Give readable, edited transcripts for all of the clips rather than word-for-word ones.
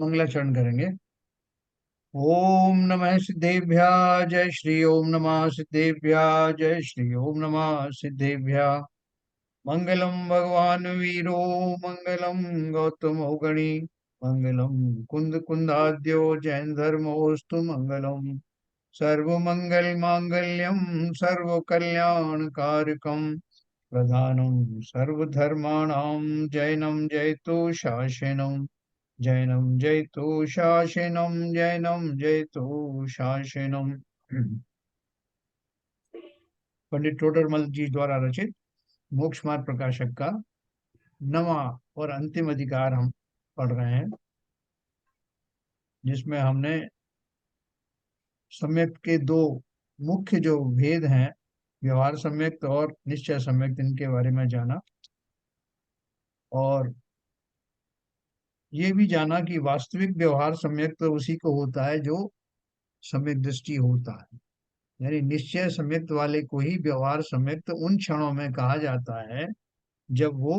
मंगलाचरण करेंगे। ओम नमः सिद्धेभ्य जय श्री ओम नमः सिद्धेभ्य जय श्री ओम नमः सिद्धेभ्य। मंगलम भगवान वीरो मंगलम गौतम गणी मंगलम कुंद कुंदाद्यो जैन धर्मोस्तु मंगलम सर्वमंगल मांगल्यम सर्व कल्याण कारकम प्रधानम सर्वधर्माणां जैनम जयतु शासनम जैनम जयतु शासनम जैनम जयतु शासनम। पंडित टोडरमल जी द्वारा रचित मोक्ष मार्ग प्रकाशक का नवा और अंतिम अधिकार हम पढ़ रहे हैं, जिसमें हमने सम्यक्त के दो मुख्य जो भेद हैं, व्यवहार सम्यक्त और निश्चय सम्यक्त, इनके बारे में जाना। और ये भी जाना कि वास्तविक व्यवहार सम्यक्त तो उसी को होता है जो सम्यक दृष्टि होता है। यानी निश्चय सम्यक्त वाले को ही व्यवहार सम्यक्त उन क्षणों में कहा जाता है जब वो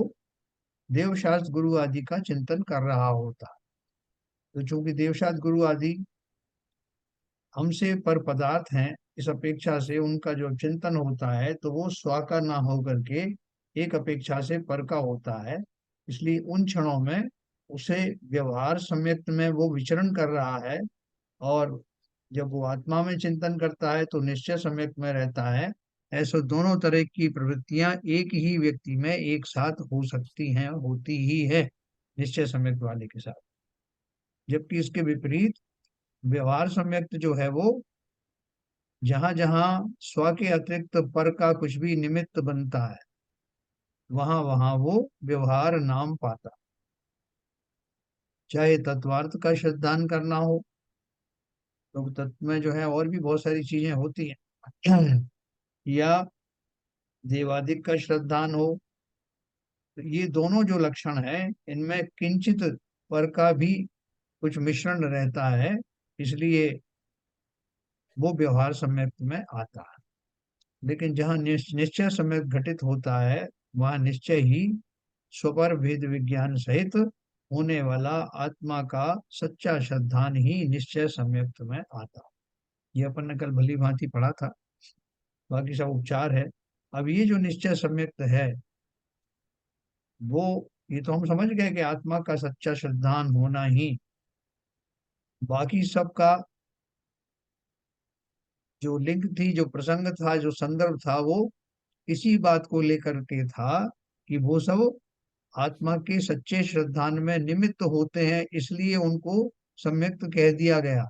देवशास्त्र गुरु आदि का चिंतन कर रहा होता है। तो चूंकि देवशास्त्र गुरु आदि हमसे पर पदार्थ हैं, इस अपेक्षा से उनका जो चिंतन होता है तो वो स्व का ना होकर के एक अपेक्षा से पर का होता है। इसलिए उन क्षणों में उसे व्यवहार सम्यक्त में वो विचरण कर रहा है, और जब वो आत्मा में चिंतन करता है तो निश्चय सम्यक में रहता है। ऐसे दोनों तरह की प्रवृत्तियां एक ही व्यक्ति में एक साथ हो सकती हैं, होती ही है निश्चय सम्यक वाले के साथ। जबकि इसके विपरीत व्यवहार सम्यक्त जो है वो जहां जहां स्व के अतिरिक्त पर का कुछ भी निमित्त बनता है, वहां वहां वो व्यवहार नाम पाता। चाहे तत्वार्थ का श्रद्धान करना हो, तो तत्व में जो है और भी बहुत सारी चीजें होती हैं, या देवादिक का श्रद्धान हो, तो ये दोनों जो लक्षण है इनमें किंचित पर का भी कुछ मिश्रण रहता है, इसलिए वो व्यवहार सम्यक में आता है। लेकिन जहाँ निश्चय सम्यक घटित होता है, वहाँ निश्चय ही स्वपर भेद विज्ञान सहित होने वाला आत्मा का सच्चा श्रद्धान ही निश्चय सम्यक्त में आता। ये अपन ने कल भली भांति पढ़ा था, बाकी सब उपचार है। अब ये जो निश्चय सम्यक्त है वो, ये तो हम समझ गए कि आत्मा का सच्चा श्रद्धान होना ही, बाकी सब का जो लिंक थी, जो प्रसंग था, जो संदर्भ था, वो इसी बात को लेकर के था कि वो सब आत्मा के सच्चे श्रद्धान में निमित्त होते हैं, इसलिए उनको सम्यक्त कह दिया गया।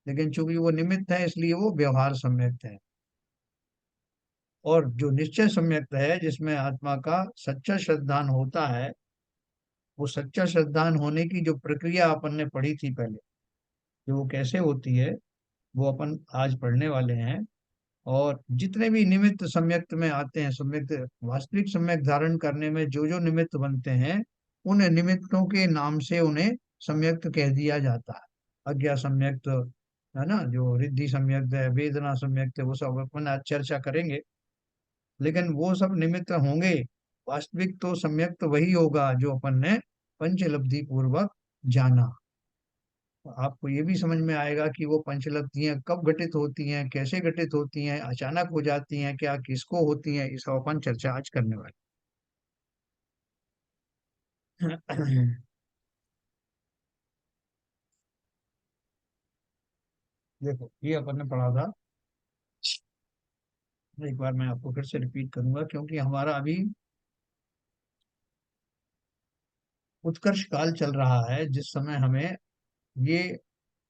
लेकिन चूंकि वो निमित्त है इसलिए वो व्यवहार सम्यक्त है। और जो निश्चय सम्यक्त है, जिसमें आत्मा का सच्चा श्रद्धान होता है, वो सच्चा श्रद्धान होने की जो प्रक्रिया अपन ने पढ़ी थी पहले, जो वो कैसे होती है, वो अपन आज पढ़ने वाले हैं। और जितने भी निमित्त सम्यक्त में आते हैं, सम्यक्त वास्तविक सम्यक धारण करने में जो जो निमित्त बनते हैं, उन निमित्तों के नाम से उन्हें सम्यक्त कह दिया जाता है। अज्ञा सम्यक्त है ना, जो रिद्धि सम्यक्त है, वेदना सम्यक्त है, वो सब अपन आज चर्चा करेंगे। लेकिन वो सब निमित्त होंगे, वास्तविक तो सम्यक्त वही होगा जो अपन ने पंचलब्धि पूर्वक जाना। आपको ये भी समझ में आएगा कि वो पंचलब्धियां कब घटित होती हैं, कैसे घटित होती हैं, अचानक हो जाती हैं क्या, किसको होती हैं, इस अपन चर्चा आज करने वाले। देखो, ये अपन ने पढ़ा था, एक बार मैं आपको फिर से रिपीट करूंगा, क्योंकि हमारा अभी उत्कर्ष काल चल रहा है, जिस समय हमें ये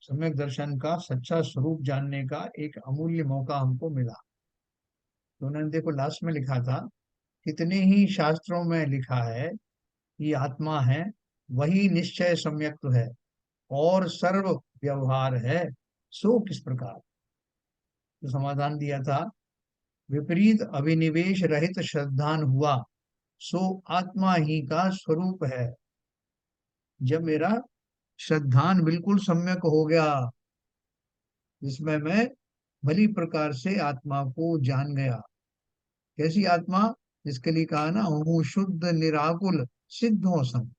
सम्यक दर्शन का सच्चा स्वरूप जानने का एक अमूल्य मौका हमको मिला। तो उन्होंने देखो लास्ट में लिखा था, कितने ही शास्त्रों में लिखा है कि आत्मा है वही निश्चय सम्यक्त है और सर्व व्यवहार है, सो किस प्रकार। तो समाधान दिया था, विपरीत अभिनिवेश रहित श्रद्धान हुआ सो आत्मा ही का स्वरूप है। जब मेरा श्रद्धान बिल्कुल सम्यक हो गया, जिसमें मैं भली प्रकार से आत्मा को जान गया। कैसी आत्मा? जिसके लिए कहा ना, हूँ शुद्ध निराकुल सिद्धों सम।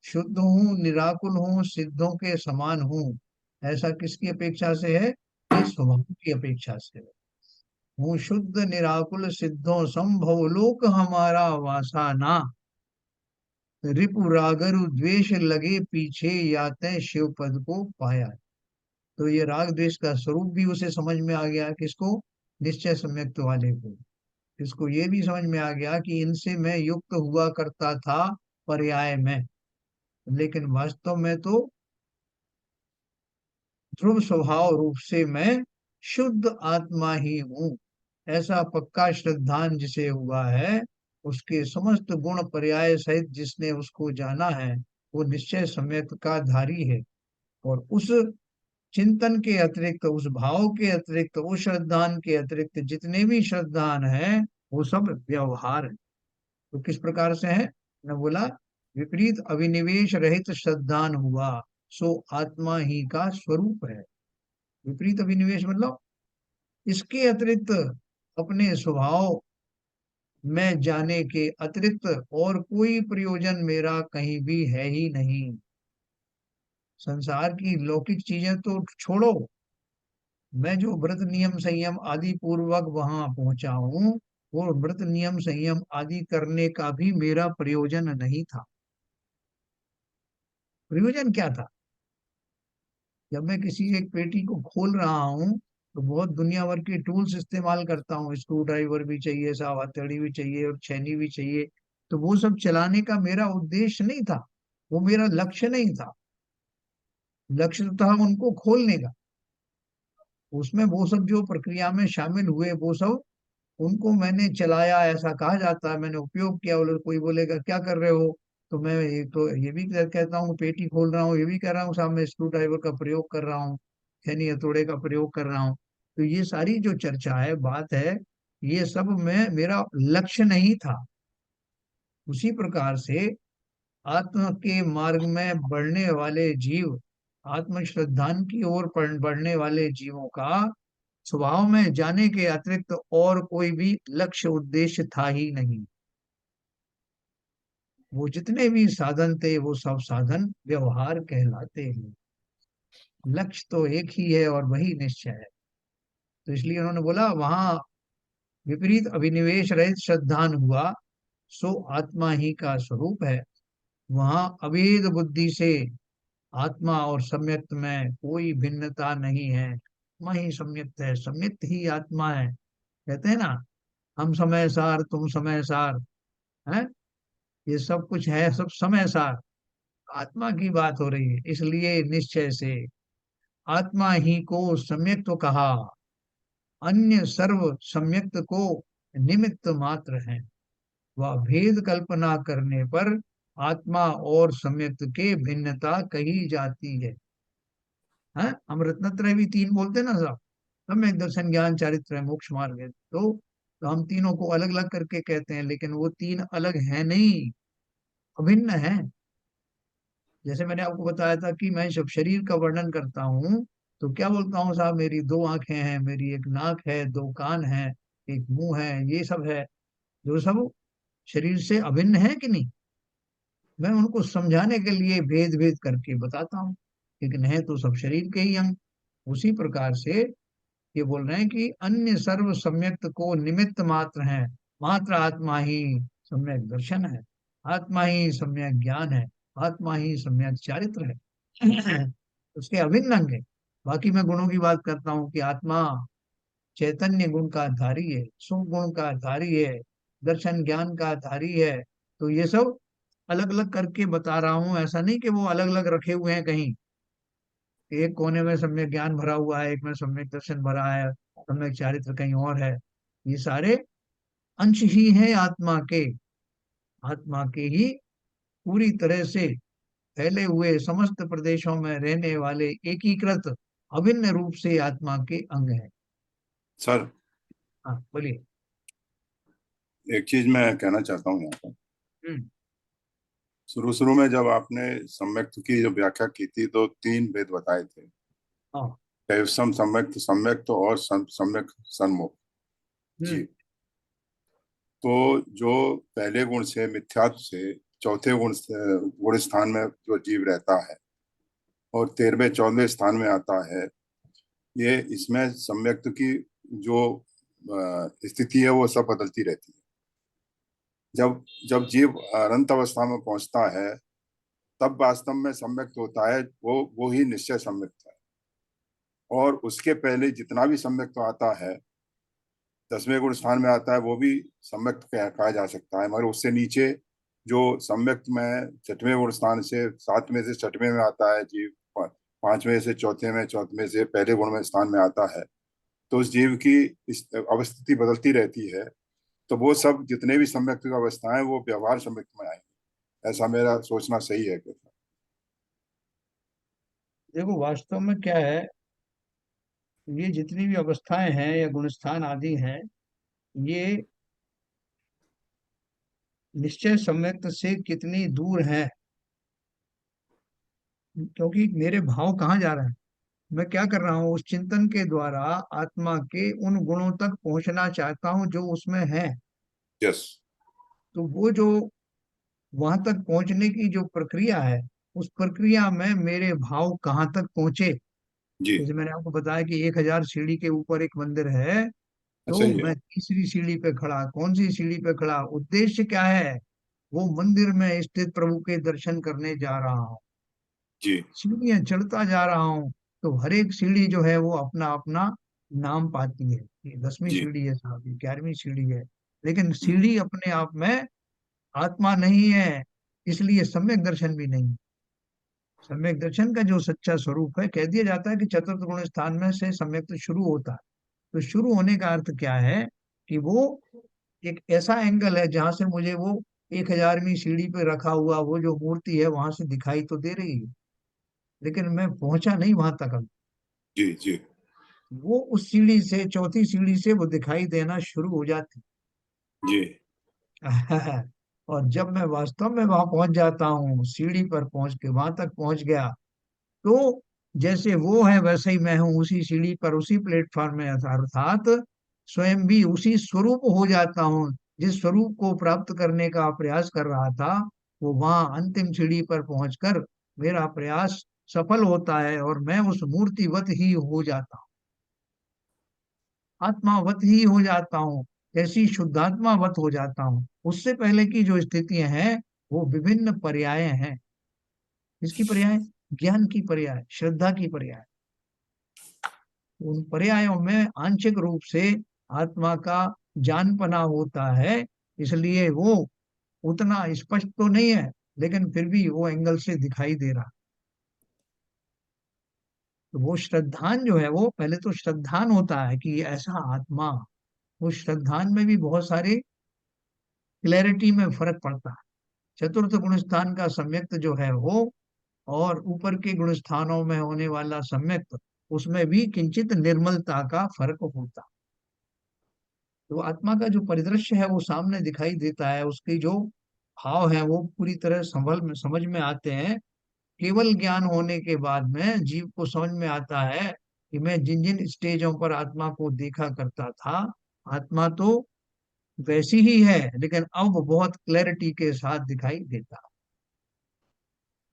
शुद्ध हूँ, निराकुल हूँ, सिद्धों के समान हूँ। ऐसा किसकी अपेक्षा से है? ये स्वभाव की अपेक्षा से है। हूँ शुद्ध निराकुल सिद्धों संभव लोक हमारा वासा ना। रिपु रागरु द्वेष लगे पीछे याते शिव पद को पाया। तो ये राग द्वेष का स्वरूप भी उसे समझ में आ गया। किसको? निश्चय सम्यक्त वाले को। इसको ये भी समझ में आ गया कि इनसे मैं युक्त हुआ करता था पर्याय में, लेकिन वास्तव में तो ध्रुव स्वभाव रूप से मैं शुद्ध आत्मा ही हूँ। ऐसा पक्का श्रद्धान जिसे हुआ है, उसके समस्त गुण पर्याय सहित जिसने उसको जाना है, वो निश्चय सम्यक का धारी है। और उस चिंतन के अतिरिक्त, उस भाव के अतिरिक्त, उस श्रद्धान के अतिरिक्त जितने भी श्रद्धान हैं, वो सब व्यवहार है। तो किस प्रकार से है? न बोला, विपरीत अभिनिवेश रहित श्रद्धान हुआ, सो आत्मा ही का स्वरूप है। विपरीत अभिनिवेश मतलब इसके अतिरिक्त अपने स्वभाव में जाने के अतिरिक्त और कोई प्रयोजन मेरा कहीं भी है ही नहीं। संसार की लौकिक चीजें तो छोड़ो, मैं जो व्रत नियम संयम आदि पूर्वक वहां पहुंचा हूं, वो व्रत नियम संयम आदि करने का भी मेरा प्रयोजन नहीं था। प्रयोजन क्या था? जब मैं किसी एक पेटी को खोल रहा हूँ, तो बहुत दुनिया भर के टूल्स इस्तेमाल करता हूँ। स्क्रू ड्राइवर भी चाहिए, साव हथौड़ी भी चाहिए और छेनी भी चाहिए। तो वो सब चलाने का मेरा उद्देश्य नहीं था, वो मेरा लक्ष्य नहीं था। लक्ष्य तो था उनको खोलने का। उसमें वो सब जो प्रक्रिया में शामिल हुए, वो सब उनको मैंने चलाया, ऐसा कहा जाता है, मैंने उपयोग किया। बोले, कोई बोलेगा क्या कर रहे हो, तो मैं ये तो ये भी कहता हूँ पेटी खोल रहा हूँ, ये भी कह रहा हूँ सामने स्क्रू ड्राइवर का प्रयोग कर रहा हूँ, खैनी हथौड़े का प्रयोग कर रहा हूँ। तो ये सारी जो चर्चा है, बात है, ये सब में मेरा लक्ष्य नहीं था। उसी प्रकार से आत्म के मार्ग में बढ़ने वाले जीव, आत्म श्रद्धान की ओर बढ़ने वाले जीवों का स्वभाव में जाने के अतिरिक्त और कोई भी लक्ष्य उद्देश्य था ही नहीं। वो जितने भी साधन थे, वो सब साधन व्यवहार कहलाते हैं। लक्ष्य तो एक ही है और वही निश्चय है। तो इसलिए उन्होंने बोला, वहां विपरीत अभिनिवेश रहित श्रद्धान हुआ, सो आत्मा ही का स्वरूप है। वहां अभेद बुद्धि से आत्मा और सम्यक्त में कोई भिन्नता नहीं है। आत्मा ही सम्यक्त है, सम्यक्त ही आत्मा है। कहते हैं ना, हम समय सार तुम समय सार, है, ये सब कुछ है, सब समय सार। आत्मा की बात हो रही है, इसलिए निश्चय से आत्मा ही को सम्यक्त तो कहा। अन्य सर्व सम्यक्त को निमित्त मात्र है। वह भेद कल्पना करने पर आत्मा और सम्यक्त के भिन्नता कही जाती है। हम रत्नत्रय भी तीन बोलते हैं ना सब, सम्यक दर्शन ज्ञान चारित्र मोक्ष मार्ग है। तो हम तीनों को अलग अलग करके कहते हैं, लेकिन वो तीन अलग है नहीं, अभिन्न है। जैसे मैंने आपको बताया था कि मैं जब शरीर का वर्णन करता हूँ, तो क्या बोलता हूँ साहब, मेरी दो आंखें हैं, मेरी एक नाक है, दो कान है, एक मुंह है, ये सब है। जो सब शरीर से अभिन्न है कि नहीं, मैं उनको समझाने के लिए भेद भेद करके बताता हूँ, लेकिन है तो सब शरीर के ही अंग। उसी प्रकार से ये बोल रहे हैं कि अन्य सर्व सम्यक्त को निमित्त मात्र है। मात्र आत्मा ही सम्यक दर्शन है, आत्मा ही सम्यक ज्ञान है, आत्मा ही सम्यक चारित्र है। उसके अभिन्न अंग है। बाकी मैं गुणों की बात करता हूँ कि आत्मा चैतन्य गुण का धारी है, सुख गुण का धारी है, दर्शन ज्ञान का धारी है। तो ये सब अलग अलग करके बता रहा हूँ, ऐसा नहीं कि वो अलग अलग रखे हुए हैं कहीं। एक कोने में सम्यक ज्ञान भरा हुआ है, एक में सम्यक दर्शन भरा है, सम्यक चारित्र कहीं और है। ये सारे अंश ही हैं आत्मा के। आत्मा के ही पूरी तरह से फैले हुए समस्त प्रदेशों में रहने वाले एकीकृत अभिन्न रूप से आत्मा के अंग है। सर, हाँ बोलिए। एक चीज मैं कहना चाहता हूँ यहाँ पर। हम्म। शुरू शुरू में जब आपने सम्यक्त की जो व्याख्या की थी, तो तीन भेद बताए थे। हाँ। कैवसम, सम्यक्त, सम्यक्त और सम्यक सन्मुख। जी। हम्म। तो जो पहले गुण से, मिथ्यात्व से चौथे गुण स्थान में जो जीव रहता है और 13वें 14वें स्थान में आता है, ये इसमें सम्यक्त की जो स्थिति है वो सब बदलती रहती है। जब जब जीव अनंत अवस्था में पहुंचता है तब वास्तव में सम्यक्त होता है, वो ही निश्चय सम्यक्त है। और उसके पहले जितना भी सम्यक्त आता है, 10वें गुण स्थान में आता है, वो भी सम्यक्त कहा जा सकता है। मगर उससे नीचे जो सम्यक्त में 6वें गुण स्थान से 7वें से 6वें में आता है जीव, 5वें से चौथे में, चौथे से पहले गुण में स्थान में आता है, तो उस जीव की इस अवस्थिति बदलती रहती है। तो वो सब जितने भी सम्यक्त अवस्थाएं वो व्यवहार सम्यक्त में आएंगे, ऐसा मेरा सोचना सही है क्या? देखो वास्तव में क्या है, ये जितनी भी अवस्थाएं हैं या गुणस्थान आदि हैं, ये निश्चय सम्यक्त से कितनी दूर है। क्योंकि मेरे भाव कहाँ जा रहे हैं, मैं क्या कर रहा हूँ, उस चिंतन के द्वारा आत्मा के उन गुणों तक पहुंचना चाहता हूँ जो उसमें है। यस। तो वो जो वहां तक पहुंचने की जो प्रक्रिया है, उस प्रक्रिया में मेरे भाव कहाँ तक पहुंचे। जी। जैसे मैंने आपको बताया कि 1000 सीढ़ी के ऊपर एक मंदिर है, तो सही है। मैं तीसरी सीढ़ी पे खड़ा, कौन सी सीढ़ी पे खड़ा, उद्देश्य क्या है, वो मंदिर में स्थित प्रभु के दर्शन करने जा रहा हूँ। जी। सीढ़ियां चढ़ता जा रहा हूँ, तो हर एक सीढ़ी जो है वो अपना अपना नाम पाती है। ये 10वीं जी। सीढ़ी है साहब, ये 11वीं सीढ़ी है। लेकिन सीढ़ी अपने आप में आत्मा नहीं है, इसलिए सम्यक दर्शन भी नहीं। सम्यक दर्शन का जो सच्चा स्वरूप है, कह दिया जाता है कि चतुर्थ गुण स्थान में से सम्यक तो शुरू होता है। तो शुरू होने का अर्थ क्या है, कि वो एक ऐसा एंगल है जहां से मुझे वो 1000वीं सीढ़ी पे रखा हुआ वो जो मूर्ति है वहां से दिखाई तो दे रही है, लेकिन मैं पहुंचा नहीं वहां तक अभी। जी। जी। वो उस सीढ़ी से, चौथी सीढ़ी से वो दिखाई देना शुरू हो जाती जी। है। और जब मैं वास्तव में वहां पहुंच जाता हूँ, सीढ़ी पर पहुंच के वहां तक पहुंच गया, तो जैसे वो है वैसे ही मैं हूँ, उसी सीढ़ी पर, उसी प्लेटफॉर्म में, अर्थात स्वयं भी उसी स्वरूप हो जाता हूँ। जिस स्वरूप को प्राप्त करने का प्रयास कर रहा था, वो वहां अंतिम सीढ़ी पर पहुंचकर मेरा प्रयास सफल होता है और मैं उस मूर्तिवत ही हो जाता हूँ, आत्मावत ही हो जाता हूँ, ऐसी शुद्धात्मावत हो जाता हूँ। उससे पहले की जो स्थितियां हैं वो विभिन्न पर्याय हैं। इसकी पर्याय, ज्ञान की पर्याय, श्रद्धा की पर्याय। उन पर्यायों में आंशिक रूप से आत्मा का जानपना होता है, इसलिए वो उतना स्पष्ट तो नहीं है, लेकिन फिर भी वो एंगल से दिखाई दे रहा। तो वो श्रद्धान जो है, वो पहले तो श्रद्धान होता है कि ये ऐसा आत्मा, वो श्रद्धान में भी बहुत सारी क्लैरिटी में फर्क पड़ता है। चतुर्थ गुण स्थान का सम्यक्त जो है वो, और ऊपर के गुण स्थानों में होने वाला सम्यक्त, उसमें भी किंचित निर्मलता का फर्क होता है। तो आत्मा का जो परिदृश्य है वो सामने दिखाई देता है, उसकी जो भाव है वो पूरी तरह समझ में आते हैं। केवल ज्ञान होने के बाद में जीव को समझ में आता है कि मैं जिन जिन स्टेजों पर आत्मा को देखा करता था, आत्मा तो वैसी ही है, लेकिन अब बहुत क्लैरिटी के साथ दिखाई देता है।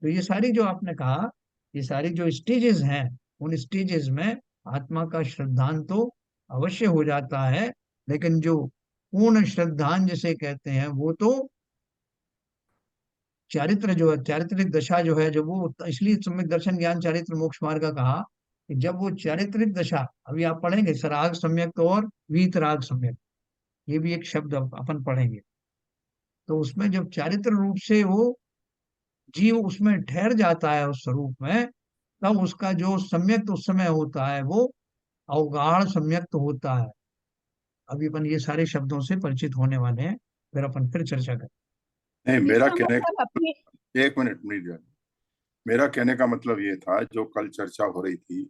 तो ये सारी जो आपने कहा, ये सारी जो स्टेजेस हैं, उन स्टेजेस में आत्मा का श्रद्धान तो अवश्य हो जाता है, लेकिन जो पूर्ण श्रद्धान जिसे कहते हैं, वो तो चारित्र जो है, चारित्रिक दशा जो है, जो वो, इसलिए सम्यक दर्शन ज्ञान चारित्र मोक्ष मार्ग का कहा, कि जब वो चारित्रिक दशा, अभी आप पढ़ेंगे सराग सम्यक और वीतराग सम्यक, ये भी एक शब्द अपन पढ़ेंगे। तो उसमें जब चारित्र रूप से वो जीव उसमें ठहर जाता है उस स्वरूप में, तब उसका जो सम्यक्त उस समय होता है वो अवगाढ़ सम्यक्त होता है। अभी अपन ये सारे शब्दों से परिचित होने वाले हैं, फिर अपन फिर चर्चा करें। नहीं, मेरा इसका कहने मतलब अपने एक मिनट मीडिया, मेरा कहने का मतलब ये था, जो कल चर्चा हो रही थी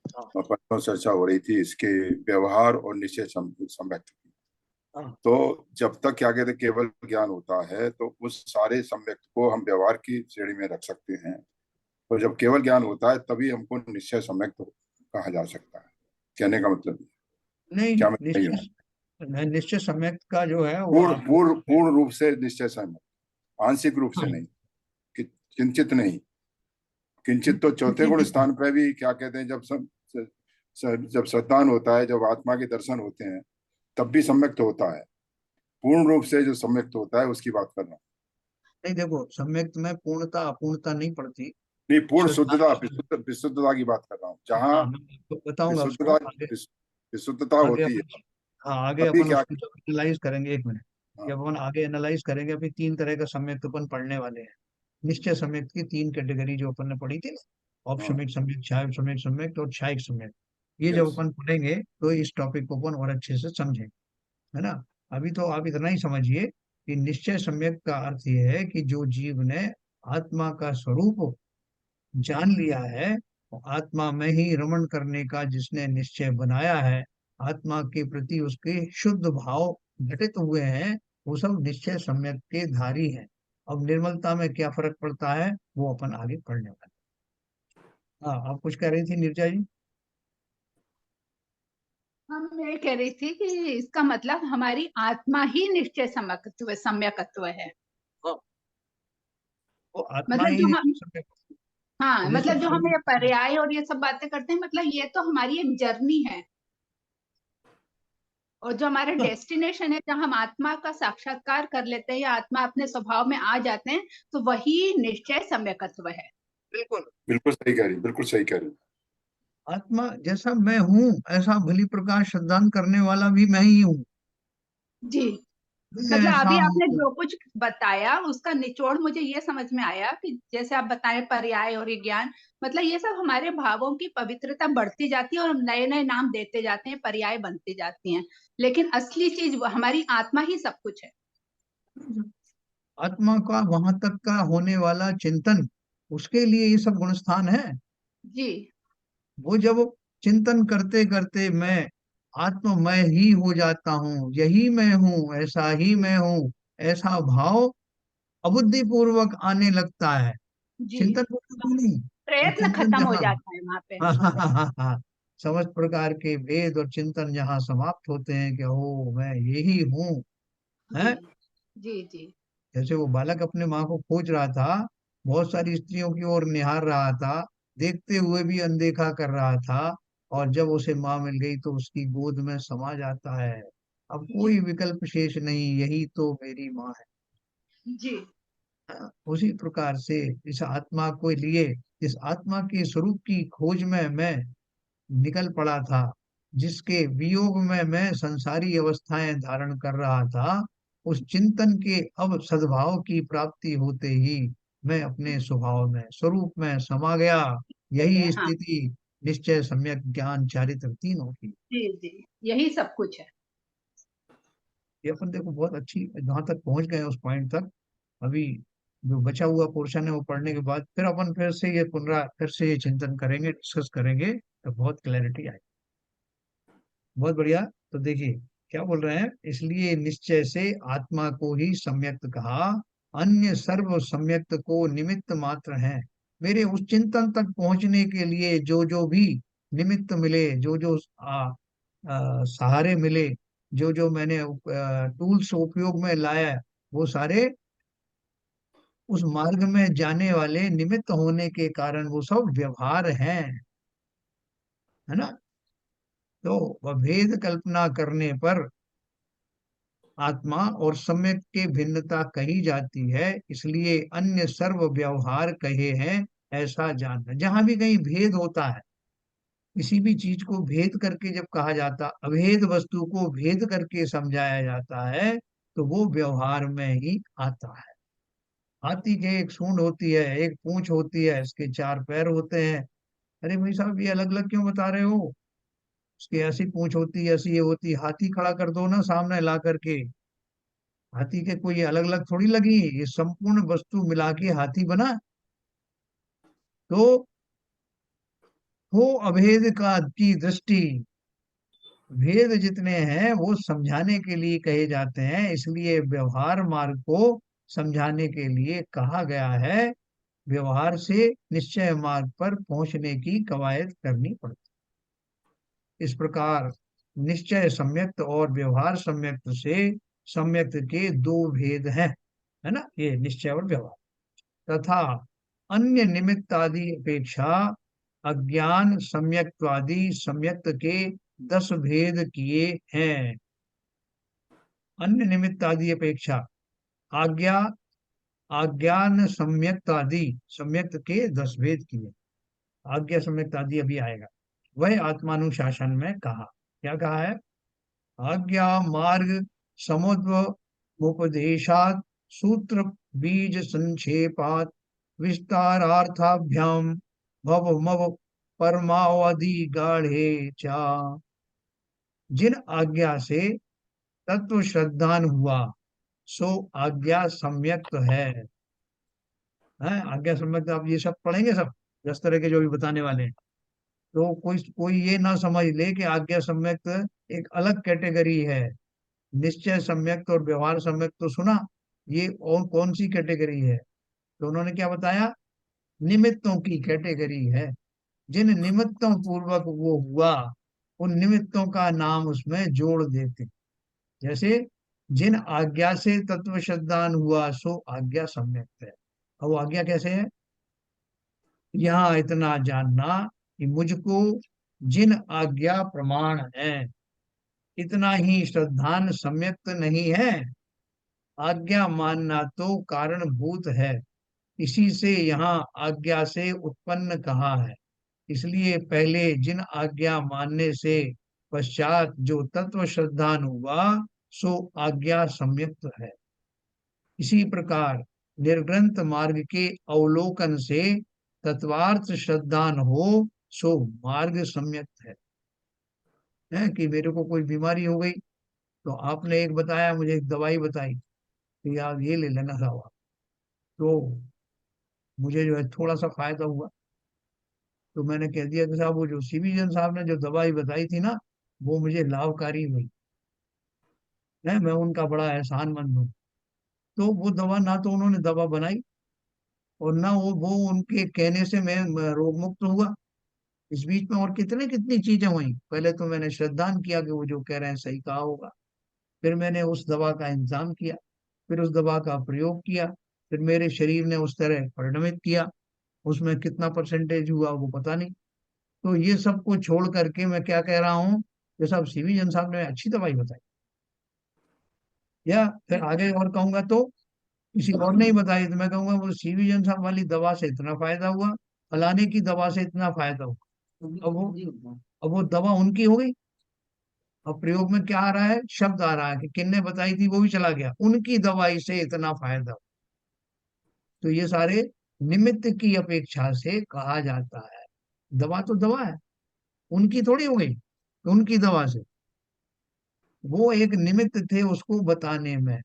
हाँ और परसों चर्चा हो रही थी इसके व्यवहार और निश्चय सम्यक्त की। हाँ। तो जब तक क्या कहते केवल ज्ञान होता है तो उस सारे सम्यक्त को हम व्यवहार की श्रेणी में रख सकते हैं। तो जब केवल ज्ञान होता है तभी हमको निश्चय सम्यक्त कहा जा सकता है। कहने का मतलब ये। नहीं, क्या मैं सही हूँ? निश्चय, निश्चय सम्यक का जो है वो पूर्ण आप, पूर्ण पूर्ण रूप से निश्चय सम्यक्त। आंशिक रूप से हाँ नहीं, कि किंचित नहीं। किंचित तो चौथे जी गुण जी स्थान पे भी क्या कहते हैं, जब श्रद्धान होता है, जब आत्मा के दर्शन होते हैं, तब भी सम्यक्त होता है। पूर्ण रूप से जो सम्यक्त होता है उसकी बात कर रहा हूँ। नहीं, देखो सम्यक्त में पूर्णता अपूर्णता नहीं पड़ती। नहीं, पूर्ण श्रद्धा शुद्धता, विशुद्धता की बात कर रहा हूँ, जहाँ हाँ मैं आपको बताऊंगा उसको विशुद्धता, आगे। विशुद्धता आगे होती है। अपन हाँ आगे तभी अपन क्या। उसको जब एनालाइज करेंगे, एक मिनट। हाँ, जब अपन आगे एनालाइज करेंगे, अभी तीन तरह का सम्यक्त अपन पढ़ने वाले हैं। निश्चय सम्यक्त की तीन कैटेगरी जो अपन ने पढ़ी थी ना, हाँ, औपसम्यक सम्यक्त, छाया सम्यक्त सम्यक्त और क्षायिक सम्यक्त। ये जब यस। अपन पढ़ेंगे तो इस टॉपिक को अपन और अच्छे से समझेंगे, है ना। अभी तो आप इतना ही समझिए कि निश्चय सम्यक्त का अर्थ ये है कि जो जीव ने आत्मा का स्वरूप जान लिया है, और आत्मा में ही रमण करने का जिसने निश्चय बनाया है, आत्मा के प्रति उसके शुद्ध भाव घटित हुए हैं, वो सब निश्चय सम्यक के धारी हैं। अब निर्मलता में क्या फर्क पड़ता है वो अपन आगे पढ़ने वाले हैं। हाँ, आप कुछ कह रही थी नीरजा जी। हम मैं कह रही थी कि इसका मतलब हमारी आत्मा ही निश्चय सम्यकत्व है। हाँ, वो आत्मा मतलब ही जो निश्चय हम, सम्यक। हाँ जैसे मतलब जो हम अभी ये पर्याय और ये सब बातें करते हैं, मतलब ये तो हमारी एक जर्नी है, और जो हमारा डेस्टिनेशन है जहाँ हम आत्मा का साक्षात्कार कर लेते हैं या आत्मा अपने स्वभाव में आ जाते हैं, तो वही निश्चय सम्यकत्व है। बिल्कुल बिल्कुल सही कह रही, बिल्कुल सही कह रही। आत्मा जैसा मैं हूँ, ऐसा भली प्रकार श्रद्धान करने वाला भी मैं ही हूँ। जी। मैं मतलब ऐसा अभी आपने हूँ। जो कुछ बताया उसका निचोड़ मुझे ये समझ में आया कि जैसे आप बताएं पर्याय और ये ज्ञान, मतलब ये सब हमारे भावों की पवित्रता बढ़ती जाती है और हम नए नए नाम देते जाते हैं, पर्याय बनती जाती हैं, लेकिन असली चीज हमारी आत्मा ही सब कुछ है। आत्मा का वहां तक का होने वाला चिंतन, उसके लिए ये सब गुणस्थान है। जी वो जब चिंतन करते करते मैं आत्ममय ही हो जाता हूँ, यही मैं हूँ, ऐसा ही मैं हूँ, ऐसा भाव अबुद्धि पूर्वक आने लगता है। जी। चिंतन पूर्वक भी नहीं, वो प्रयत्न चिंतन खत्म हो जहाँ जाता है वहां पे। हाँ हाँ हाँ हाँ हाँ, समस्त प्रकार के भेद और चिंतन जहाँ समाप्त होते हैं कि ओ मैं यही हूँ, जी है। जी जी जैसे वो बालक अपने माँ को खोज रहा था, बहुत सारी स्त्रियों की ओर निहार रहा था, देखते हुए भी अनदेखा कर रहा था, और जब उसे माँ मिल गई तो उसकी गोद में समा जाता है। अब जी कोई विकल्प शेष नहीं, यही तो मेरी माँ है। जी हाँ, उसी प्रकार से इस आत्मा को लिए, इस आत्मा के स्वरूप की खोज में मैं निकल पड़ा था, जिसके वियोग में मैं संसारी अवस्थाएं धारण कर रहा था। उस चिंतन के अब सद्भाव की प्राप्ति होते ही मैं अपने स्वभाव में, स्वरूप में समा गया। यही हाँ स्थिति निश्चय सम्यक ज्ञान चारित्र तीनों की। जी जी, यही सब कुछ है। ये अपन देखो बहुत अच्छी जहां तक पहुंच गए उस पॉइंट तक। अभी जो बचा हुआ पोर्शन है वो पढ़ने के बाद फिर अपन फिर से ये चिंतन करेंगे, डिस्कस करेंगे, तो बहुत क्लैरिटी आएगी। बहुत बढ़िया। तो देखिए क्या बोल रहे हैं, इसलिए निश्चय से आत्मा को ही सम्यक्त कहा, अन्य सर्व सम्यक्त को निमित्त मात्र हैं। मेरे उस चिंतन तक पहुंचने के लिए जो जो भी निमित्त मिले, जो जो सहारे मिले, जो जो मैंने टूल्स उपयोग में लाया, वो सारे उस मार्ग में जाने वाले निमित्त होने के कारण वो सब व्यवहार हैं, है ना। तो वह भेद कल्पना करने पर आत्मा और सम्यक के भिन्नता कही जाती है, इसलिए अन्य सर्व व्यवहार कहे हैं। ऐसा जानना, जहां भी कहीं भेद होता है, किसी भी चीज को भेद करके जब कहा जाता, अभेद वस्तु को भेद करके समझाया जाता है, तो वो व्यवहार में ही आता है। हाथी के एक सूंड होती है, एक पूंछ होती है, इसके चार पैर होते हैं। अरे भाई साहब, ये अलग अलग क्यों बता रहे हो? उसकी ऐसी पूंछ होती है, ऐसी ये होती है। हाथी खड़ा कर दो ना सामने ला करके, हाथी के कोई अलग अलग थोड़ी लगी, ये संपूर्ण वस्तु मिला के हाथी बना। तो हो अभेद का की दृष्टि, भेद जितने हैं वो समझाने के लिए कहे जाते हैं, इसलिए व्यवहार मार्ग को समझाने के लिए कहा गया है। व्यवहार से निश्चय मार्ग पर पहुंचने की कवायद करनी पड़ती। इस प्रकार निश्चय सम्यक्त और व्यवहार सम्यक्त से सम्यक्त के दो भेद हैं। है ना, ये निश्चय और व्यवहार। तथा अन्य निमित्त आदि अपेक्षा अज्ञान सम्यक्त्वादि सम्यक्त के 10 भेद किए हैं। अन्य निमित्त आदि अपेक्षा आज्ञा अज्ञान सम्यक्त आदि सम्यक्त के 10 भेद किए। आज्ञा सम्यक्त आदि अभी आएगा। वह आत्मानुशासन में कहा, क्या कहा है? आज्ञा मार्ग समुद्वोपदेशात सूत्र बीज संक्षेपात विस्तारार्थाभ्याम भव मव परमावधि गाढ़े चा। जिन आज्ञा से तत्व श्रद्धान हुआ सो आज्ञा सम्यक्त है। आज्ञा सम्यक्त आप ये सब पढ़ेंगे, सब 10 तरह के जो भी बताने वाले हैं। तो कोई कोई ये ना समझ ले कि आज्ञा सम्यक्त एक अलग कैटेगरी है। निश्चय सम्यक्त और व्यवहार सम्यक्त तो सुना, ये और कौन सी कैटेगरी है? तो उन्होंने क्या बताया? निमित्तों की कैटेगरी है। जिन निमित्तों पूर्वक वो हुआ, उन निमित्तों का नाम उसमें जोड़ देते। जैसे जिन आज्ञा से तत्व श्रद्धान हुआ सो आज्ञा सम्यक्त है। अब वो आज्ञा कैसे है? यहाँ इतना जानना कि मुझको जिन आज्ञा प्रमाण है, इतना ही श्रद्धान सम्यक्त नहीं है। आज्ञा मानना तो कारणभूत है, इसी से यहाँ आज्ञा से उत्पन्न कहा है। इसलिए पहले जिन आज्ञा मानने से पश्चात जो तत्व श्रद्धान हुआ सो आज्ञा सम्यक्त है। इसी प्रकार निर्ग्रंथ मार्ग के अवलोकन से तत्वार्थ श्रद्धान हो सो मार्ग सम्यक्त है कि मेरे को कोई बीमारी हो गई तो आपने एक बताया, मुझे एक दवाई बताई कि आप ये ले लेना दवा, तो मुझे जो है थोड़ा सा फायदा हुआ। तो मैंने कह दिया कि साहब वो जो सीबीजन साहब ने जो दवाई बताई थी ना, वो मुझे लाभकारी हुई है, मैं उनका बड़ा एहसानमंद हूँ। तो वो दवा ना तो उन्होंने दवा बनाई और ना वो उनके कहने से मैं रोग मुक्त हुआ। इस बीच में और कितने कितनी चीजें हुई। पहले तो मैंने श्रद्धान किया कि वो जो कह रहे हैं सही कहा होगा, फिर मैंने उस दवा का इंतजाम किया, फिर उस दवा का प्रयोग किया, फिर मेरे शरीर ने उस तरह परिणमित किया। उसमें कितना परसेंटेज हुआ वो पता नहीं। तो ये सब को छोड़ करके मैं क्या कह रहा हूँ, ये सब सीवी जन साहब ने अच्छी दवाई बताई। या फिर आगे और कहूंगा तो किसी और ने ही बताई तो मैं कहूंगा वो सीवी जन साहब वाली दवा से इतना फायदा हुआ, फलाने की दवा से इतना फायदा हुआ। अब वो दवा उनकी हो गई। अब प्रयोग में क्या आ रहा है? शब्द आ रहा है कि किन्ने बताई थी वो भी चला गया, उनकी दवाई से इतना फायदा। तो ये सारे निमित्त की अपेक्षा से कहा जाता है। दवा तो दवा है, उनकी थोड़ी हो गई, उनकी दवा से। वो एक निमित्त थे उसको बताने में,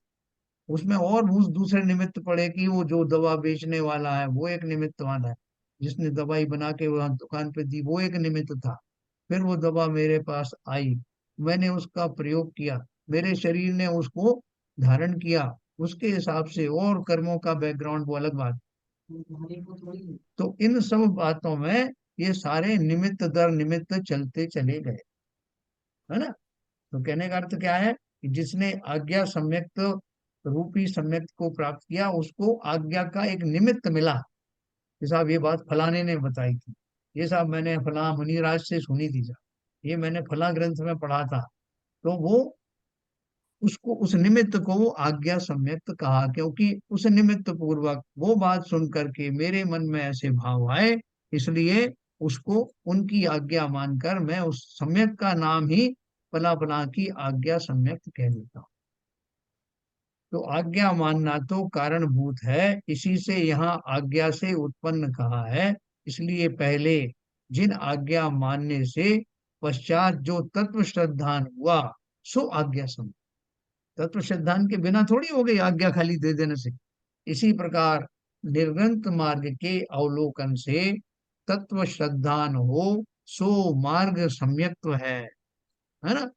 उसमें और उस दूसरे निमित्त पड़े कि वो जो दवा बेचने वाला है वो एक निमित्तवान है, जिसने दवाई बना के वहां दुकान पे दी वो एक निमित्त था। फिर वो दवा मेरे पास आई, मैंने उसका प्रयोग किया, मेरे शरीर ने उसको धारण किया, उसके हिसाब से और कर्मों का बैकग्राउंड वो अलग बात। तो इन सब बातों में ये सारे निमित्त दर निमित्त चलते चले गए, है ना। तो कहने का अर्थ क्या है कि जिसने आज्ञा सम्यक्त रूपी सम्यक्त को प्राप्त किया उसको आज्ञा का एक निमित्त मिला कि साहब ये बात फलाने ने बताई थी, ये साहब मैंने फला मुनिराज से सुनी थी साहब, ये मैंने फला ग्रंथ में पढ़ा था। तो वो उसको उस निमित्त को वो आज्ञा सम्यक्त कहा, क्योंकि उस निमित्त पूर्वक वो बात सुन करके मेरे मन में ऐसे भाव आए, इसलिए उसको उनकी आज्ञा मानकर मैं उस सम्यक का नाम ही फला फला की आज्ञा सम्यक्त कह देता हूँ। तो आज्ञा मानना तो कारणभूत है, इसी से यहाँ आज्ञा से उत्पन्न कहा है। इसलिए पहले जिन आज्ञा मानने से पश्चात जो तत्व श्रद्धान हुआ सो आज्ञा सम्यक्त। तत्व श्रद्धान के बिना थोड़ी हो गई आज्ञा खाली दे देने से। इसी प्रकार निर्ग्रंथ मार्ग के अवलोकन से तत्व श्रद्धान हो सो मार्ग सम्यक्त है ना।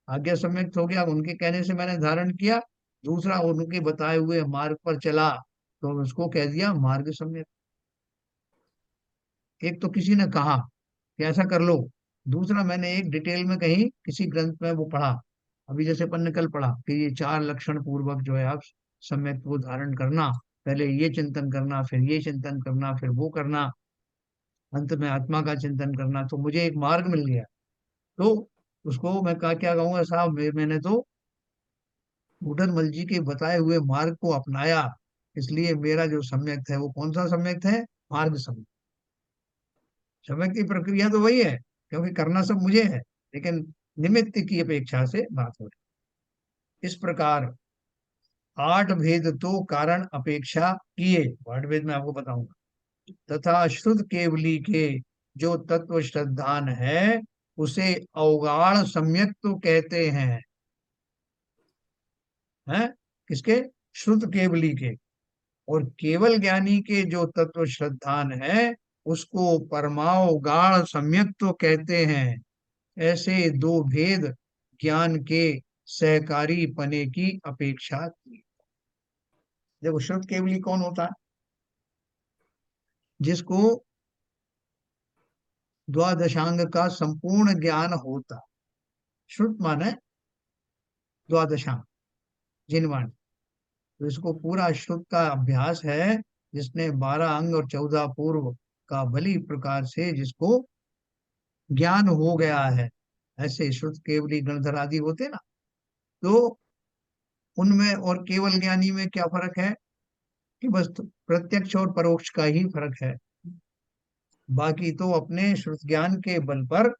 आज्ञा सम्यक्त हो गया, उनके कहने से मैंने धारण किया, दूसरा उनके बताए हुए मार्ग पर चला तो उसको कह दिया मार्ग सम्यक्त। एक तो किसी ने कहा कि ऐसा कर लो, दूसरा मैंने एक डिटेल में कहीं किसी ग्रंथ में वो पढ़ा, अभी जैसे अपन ने कल पढ़ा कि ये 4 लक्षण पूर्वक जो है आप सम्यक को धारण करना, पहले ये चिंतन करना, फिर ये चिंतन करना, फिर वो करना, अंत में आत्मा का चिंतन करना, तो मुझे एक मार्ग मिल गया। तो उसको मैं क्या कहूंगा साहब, मैंने तो बूढ़न जी के बताए हुए मार्ग को अपनाया, इसलिए मेरा जो सम्यक है वो कौन सा सम्यक है? मार्ग सम्यक। सम्यक की प्रक्रिया तो वही है, क्योंकि करना सब मुझे है, लेकिन निमित्त की अपेक्षा से बात हो रही। इस प्रकार 8 भेद तो कारण अपेक्षा किए, 8 भेद मैं आपको बताऊंगा। तथा शुद्ध केवली के जो तत्व श्रद्धान है उसे अवगाढ़ सम्यक तो कहते हैं, किसके? शुद्ध केवली के। और केवल ज्ञानी के जो तत्व श्रद्धान है उसको परमावगाढ़ सम्यक तो कहते हैं। ऐसे 2 भेद ज्ञान के सहकारी पने की अपेक्षा की। देखो, शुद्ध केवली कौन होता है? जिसको द्वादशांग का संपूर्ण ज्ञान होता। श्रुत माने द्वादशांग, जिनवाणी। तो इसको पूरा श्रुत का अभ्यास है, जिसने 12 अंग और 14 पूर्व का भली प्रकार से जिसको ज्ञान हो गया है। ऐसे श्रुत केवली गणधर आदि होते ना, तो उनमें और केवल ज्ञानी में क्या फर्क है? कि बस प्रत्यक्ष और परोक्ष का ही फर्क है। बाकी तो अपने श्रुत ज्ञान के बल पर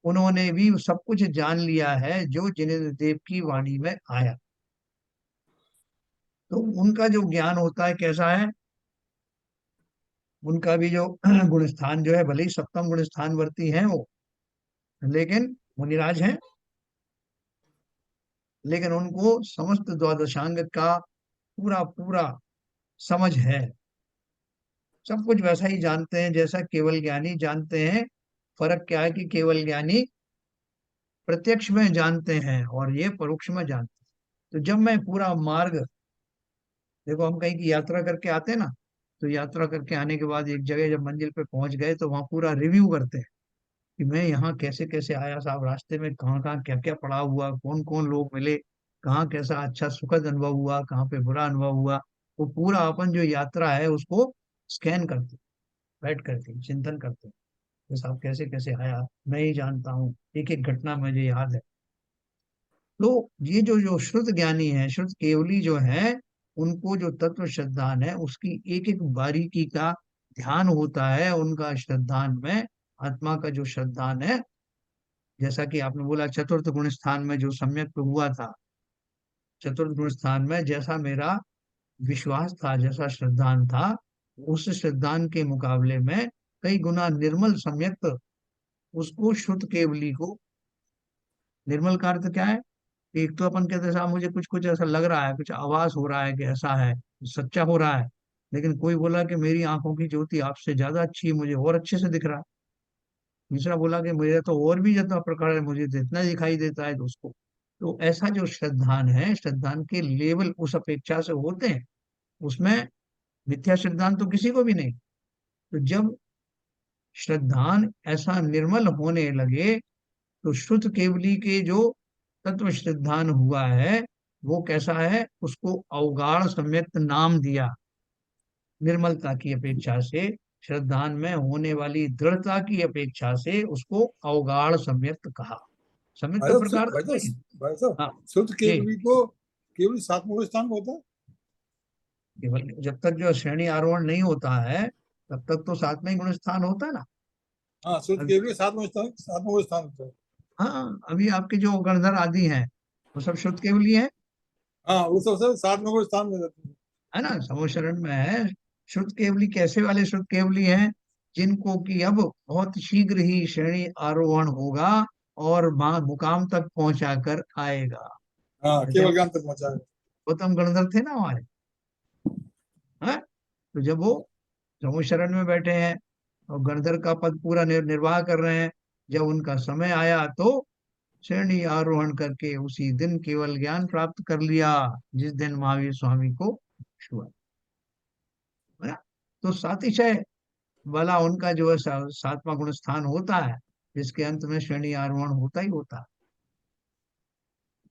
उन्होंने भी सब कुछ जान लिया है जो जिनेन्द्र देव की वाणी में आया। तो उनका जो ज्ञान होता है कैसा है? उनका भी जो गुण स्थान जो है, भले ही सप्तम गुण स्थान वर्ती है वो, लेकिन मुनिराज हैं, लेकिन उनको समस्त द्वादशांग का पूरा पूरा समझ है। सब कुछ वैसा ही जानते हैं जैसा केवल ज्ञानी जानते हैं। फर्क क्या है कि केवल ज्ञानी प्रत्यक्ष में जानते हैं और ये परोक्ष में जानते हैं। तो जब मैं पूरा मार्ग, देखो हम कहीं की यात्रा करके आते हैं ना, तो यात्रा करके आने के बाद एक जगह जब मंजिल पे पहुंच गए तो वहां पूरा रिव्यू करते हैं कि मैं यहाँ कैसे कैसे आया साहब, रास्ते में कहाँ कहाँ क्या क्या पड़ा हुआ, कौन कौन लोग मिले, कहाँ कैसा अच्छा सुखद अनुभव हुआ, कहाँ पे बुरा अनुभव हुआ। वो पूरा अपन जो यात्रा है उसको स्कैन करते, बैठ करके चिंतन करते हैं कि साहब कैसे कैसे आया, मैं ही जानता हूँ, एक एक घटना मुझे याद है। तो ये जो जो शुद्ध ज्ञानी है, शुद्ध केवली जो है, उनको जो तत्व श्रद्धान है उसकी एक एक बारीकी का ध्यान होता है। उनका श्रद्धान में, आत्मा का जो श्रद्धान है, जैसा कि आपने बोला चतुर्थ गुण स्थान में जो सम्यक हुआ था, चतुर्थ गुण स्थान में जैसा मेरा विश्वास था, जैसा श्रद्धान था, उस श्रद्धान के मुकाबले में कई गुना निर्मल सम्यक उसको शुद्ध केवली को। निर्मल का अर्थ क्या है? एक तो अपन कहते हैं साहब मुझे कुछ कुछ ऐसा लग रहा है, कुछ आवाज हो रहा है कि ऐसा है, सच्चा हो रहा है, लेकिन कोई बोला कि मेरी आंखों की ज्योति आपसे ज्यादा अच्छी है, मुझे और अच्छे से दिख रहा है। तीसरा बोला कि मेरा तो और भी ज्यादा प्रकार है, मुझे तो इतना दिखाई देता है दोस्तों। तो ऐसा जो श्रद्धान है, श्रद्धान के लेवल उस अपेक्षा से होते हैं, उसमें मिथ्या श्रद्धान तो किसी को भी नहीं। तो जब श्रद्धान ऐसा निर्मल होने लगे तो शुद्ध केवली के जो तत्व श्रद्धान हुआ है वो कैसा है? उसको अवगाढ़ सम्यक्त नाम दिया। निर्मलता की अपेक्षा से, श्रद्धान में होने वाली दृढ़ता की अपेक्षा से उसको अवगाढ़ सम्यक्त कहा। सम्यक्त भाई का साहब प्रकार भाई तो नहीं है। साहब भाई साहब, हाँ, शुद्ध ये केवली को केवल सातवां स्थान होता है। केवल जब तक जो श्रेणी आरोहण नहीं होता है तब तक तो सातवें ही गुण स्थान होता है ना। हाँ, शुद्ध अब केवली सातवां स्थान होता है। हाँ, अभी आपके जो गणधर आदि हैं वो सब शुद्ध केवली है। हाँ, वो सबसे सातवां स्थान में रहते हैं। है ना, समोशरण में है। शुद्ध केवली कैसे वाले शुद्ध केवली हैं? जिनको कि अब बहुत शीघ्र ही श्रेणी आरोहण होगा और मुकाम तक पहुंचा कर आएगा। हाँ, जैसे केवल ज्ञान तक पहुंचा है। गौतम गणधर थे ना हमारे, हैं? तो जब वो समोशरण में बैठे हैं और गणधर का पद पूरा निर्वाह कर रहे हैं, जब उनका समय आया तो श्रेणी आरोहण करके उसी दिन केवल ज्ञान प्राप्त कर लिया जिस दिन महावीर स्वामी को हुआ। है ना? तो सातिशय वाला उनका जो है सातवां गुण स्थान होता है, जिसके अंत में श्रेणी आरोहण होता ही होता है।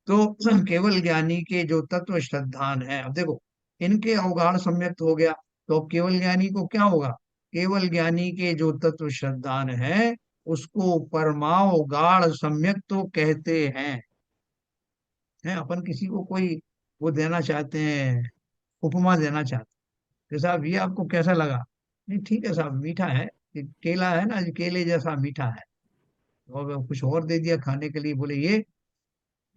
तो केवल ज्ञानी के जो तत्व श्रद्धान है, अब देखो इनके अवगाढ़ सम्यक्त हो गया, तो अब केवल ज्ञानी को क्या होगा? केवल ज्ञानी के जो तत्व श्रद्धान है उसको परमावगाढ़ सम्यक तो कहते हैं। अपन किसी को कोई वो देना चाहते हैं, उपमा देना चाहते हैं कि साहब ये आपको कैसा लगा? नहीं ठीक है साहब, मीठा है, ये केला है ना, ये केले जैसा मीठा है। और कुछ और दे दिया खाने के लिए, बोले ये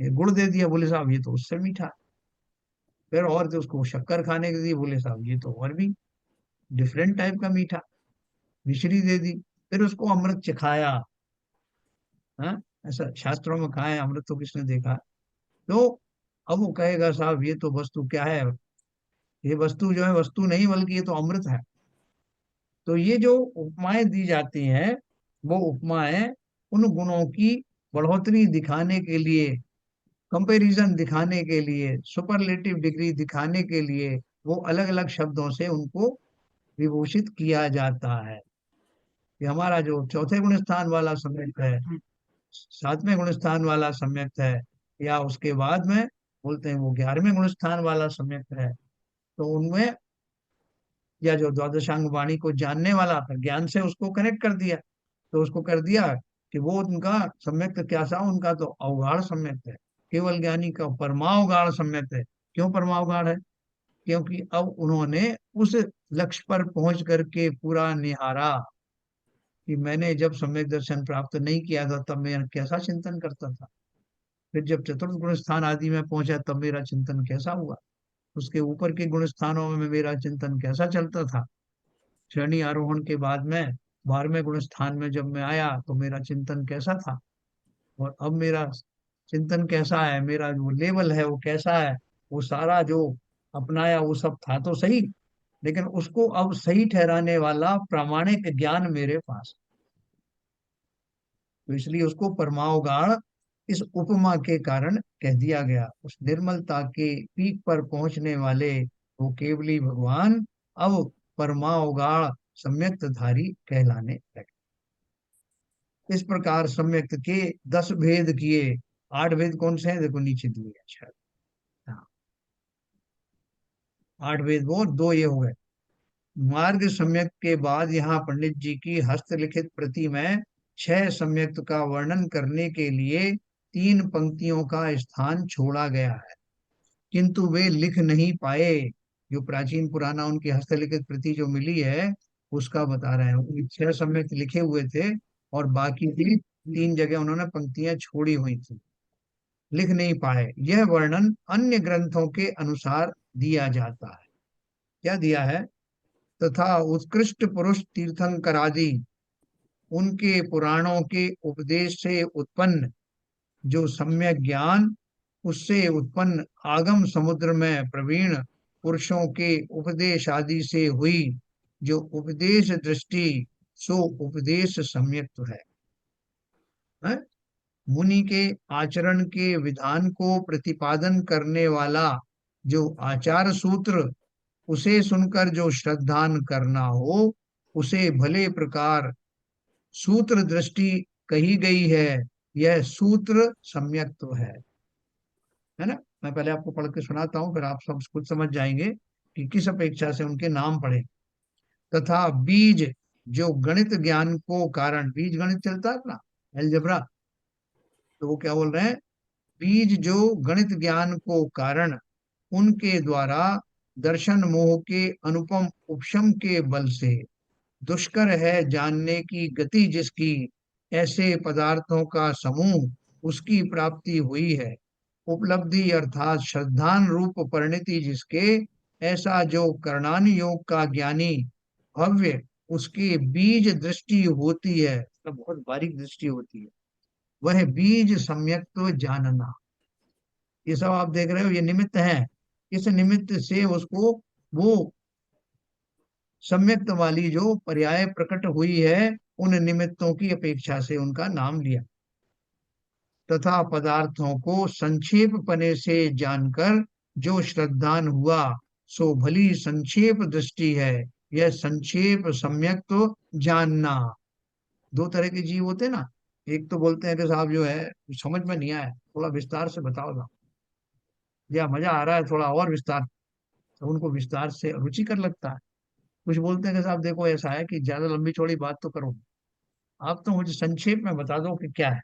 गुड़ दे दिया, बोले साहब ये तो उससे मीठा है। फिर और तो उसको शक्कर खाने के लिए, बोले साहब ये तो और भी डिफरेंट टाइप का मीठा। मिश्री दे दी, फिर उसको अमृत चखाया। हाँ, ऐसा शास्त्रों में कहा है, अमृत तो किसने देखा? तो अब वो कहेगा साहब ये तो वस्तु क्या है, ये वस्तु जो है वस्तु नहीं बल्कि ये तो अमृत है। तो ये जो उपमाएं दी जाती हैं वो उपमाएं उन गुणों की बढ़ोतरी दिखाने के लिए, कंपैरिजन दिखाने के लिए, सुपरलेटिव डिग्री दिखाने के लिए वो अलग अलग शब्दों से उनको विभूषित किया जाता है। कि हमारा जो चौथे गुण स्थान वाला सम्यक है, सातवें गुण स्थान वाला सम्यक है, या उसके बाद में बोलते हैं वो 11वें गुण स्थान वाला सम्यक है। तो उनमें या जो द्वादशांग वाणी को जानने वाला था, ज्ञान से उसको कनेक्ट कर दिया, तो उसको कर दिया कि वो उनका सम्यक क्या सा, उनका तो अवगाढ़ सम्यक है। केवल ज्ञानी का परमावगाढ़ सम्यक है। क्यों परमावगाढ़ है? क्योंकि अब उन्होंने उस लक्ष्य पर पहुंच करके पूरा निहारा कि मैंने जब सम्यक दर्शन प्राप्त नहीं किया था तब मैं कैसा चिंतन करता था, फिर जब चतुर्थ गुण स्थान आदि में पहुंचा तब मेरा चिंतन कैसा हुआ, उसके ऊपर के गुण स्थानों में मेरा चिंतन कैसा चलता था। श्रेणी आरोहण के बाद में 12वें गुण स्थान में जब मैं आया तो मेरा चिंतन कैसा था, और अब मेरा चिंतन कैसा है, मेरा जो लेवल है वो कैसा है, वो सारा जो अपनाया वो सब था तो सही, लेकिन उसको अब सही ठहराने वाला प्रामाणिक ज्ञान मेरे पास। तो इसलिए उसको परमावगाढ़ इस उपमा के कारण कह दिया गया। उस निर्मलता के पीक पर पहुंचने वाले वो केवली भगवान अब परमावगाढ़ सम्यक्त धारी कहलाने लगे। इस प्रकार सम्यक्त के 10 भेद किए। 8 भेद कौन से हैं? देखो नीचे दिए हैं शायद। हाँ, 8 भेद वो 2 ये हो गए। मार्ग सम्यक के बाद यहाँ पंडित जी की हस्तलिखित प्रति में 6 सम्यक्त का वर्णन करने के लिए 3 पंक्तियों का स्थान छोड़ा गया है, किंतु वे लिख नहीं पाए। जो प्राचीन पुराना उनकी हस्तलिखित प्रति जो मिली है उसका बता रहे हैं, उनके 6 सम्यक्त लिखे हुए थे और बाकी की 3 जगह उन्होंने पंक्तियां छोड़ी हुई थी, लिख नहीं पाए। यह वर्णन अन्य ग्रंथों के अनुसार दिया जाता है। क्या दिया है? तथा उत्कृष्ट पुरुष तीर्थंकरादि उनके पुराणों के उपदेश से उत्पन्न जो सम्यक ज्ञान, उससे उत्पन्न आगम समुद्र में प्रवीण पुरुषों के उपदेश आदि से हुई जो उपदेश दृष्टि, सो उपदेश सम्यक है। मुनि के आचरण के विधान को प्रतिपादन करने वाला जो आचार सूत्र, उसे सुनकर जो श्रद्धान करना हो उसे भले प्रकार सूत्र दृष्टि कही गई है। यह सूत्र सम्यक तो है ना। मैं पहले आपको पढ़ के सुनाता हूँ, फिर आप सब खुद समझ जाएंगे कि किस अपेक्षा से उनके नाम पढ़े। तथा बीज जो गणित ज्ञान को कारण, बीज गणित चलता है ना, अलजेब्रा, तो वो क्या बोल रहे हैं? बीज जो गणित ज्ञान को कारण उनके द्वारा दर्शन मोह के अनुपम उपशम के बल से दुष्कर है जानने की गति जिसकी, ऐसे पदार्थों का समूह उसकी प्राप्ति हुई है। उपलब्धि अर्थात श्रद्धान रूप परिणति जिसके, ऐसा जो करणान योग का ज्ञानी भव्य उसके बीज दृष्टि होती है, तो बहुत बारीक दृष्टि होती है, वह बीज सम्यक तो जानना। ये सब आप देख रहे हो, ये निमित्त है। इस निमित्त से उसको वो सम्यक्त वाली जो पर्याय प्रकट हुई है उन निमित्तों की अपेक्षा से उनका नाम लिया। तथा पदार्थों को संक्षेप पने से जानकर जो श्रद्धान हुआ सो भली संक्षेप दृष्टि है। यह संक्षेप सम्यक तो जानना। 2 तरह के जीव होते हैं ना, एक तो बोलते हैं कि साहब जो है समझ में नहीं आया, थोड़ा विस्तार से बताओ ना। या मजा आ रहा है थोड़ा और विस्तार, तो उनको विस्तार से रुचिकर लगता है। कुछ बोलते हैं कि साहब देखो ऐसा है कि ज्यादा लंबी चौड़ी बात तो करो, आप तो मुझे संक्षेप में बता दो कि क्या है।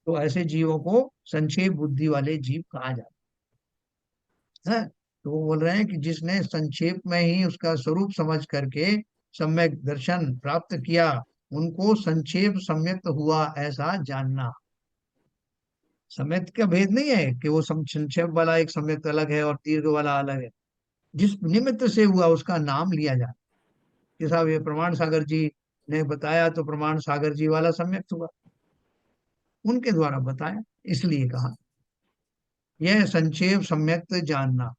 तो ऐसे जीवों को संक्षेप बुद्धि वाले जीव कहा जाता है। तो वो बोल रहे हैं कि जिसने संक्षेप में ही उसका स्वरूप समझ करके सम्यक दर्शन प्राप्त किया, उनको संक्षेप सम्यक हुआ ऐसा जानना। सम्यक का भेद नहीं है कि वो संक्षेप वाला एक सम्यक अलग है और दीर्घ वाला अलग है। जिस निमित्त से हुआ उसका नाम लिया जाए। कि साहब ये प्रमाण सागर जी ने बताया तो प्रमाण सागर जी वाला सम्यक हुआ, उनके द्वारा बताया, इसलिए कहा। यह संक्षेप सम्यक जानना।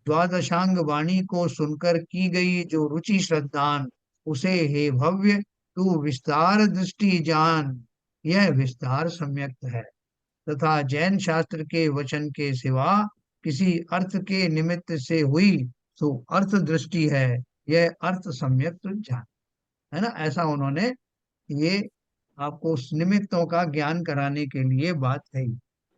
द्वादशांग वाणी को सुनकर की गई जो रुचि श्रद्धान, उसे हे भव्य तू विस्तार दृष्टि जान, यह विस्तार सम्यक है। तथा जैन शास्त्र के वचन के सिवा किसी अर्थ के निमित्त से हुई तो अर्थ दृष्टि है, यह अर्थ सम्यक जान। है ना, ऐसा उन्होंने ये आपको उस निमित्तों का ज्ञान कराने के लिए बात कही।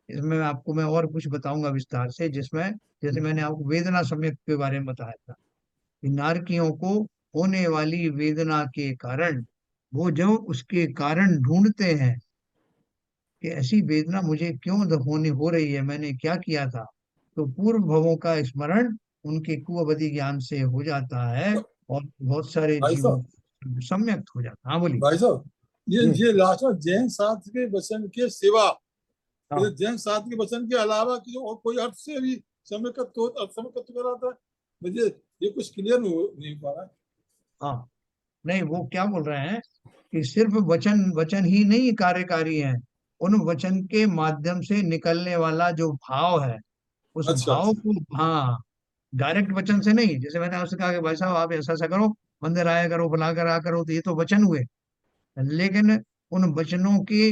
इसमें आपको मैं और कुछ बताऊंगा विस्तार से, जिसमें जैसे मैंने आपको वेदना सम्यक के बारे में बताया था कि नारकियों को होने वाली वेदना के कारण वो जो उसके कारण ढूंढते हैं कि ऐसी वेदना मुझे क्यों होने हो रही है, मैंने क्या किया था, तो पूर्व भवों का स्मरण उनके कुअवधि ज्ञान से हो जाता है तो और बहुत सारे भाई जीवों साहब, को सम्यक हो जाता है। हाँ बोलिए। भाई साहब, ये हम्म। ये लास्ट में जैन शास्त्र के वचन के सिवा, हाँ। जैन शास्त्र के वचन के अलावा की और कोई अर्थ से भी सम्यकत्व अर्थ सम्यकत्व कराता है? मुझे ये कुछ क्लियर नहीं हो पा रहा है। हाँ, नहीं वो क्या बोल रहे हैं कि सिर्फ वचन वचन ही नहीं कार्यकारी हैं, उन वचन के माध्यम से निकलने वाला जो भाव है, उस अच्छा भाव अच्छा। को, हाँ, डायरेक्ट वचन से नहीं। जैसे मैंने आपसे कहा कि भाई साहब आप ऐसा ऐसा करो, मंदिर आया करो, फला करा करो, तो ये तो वचन हुए। लेकिन उन वचनों के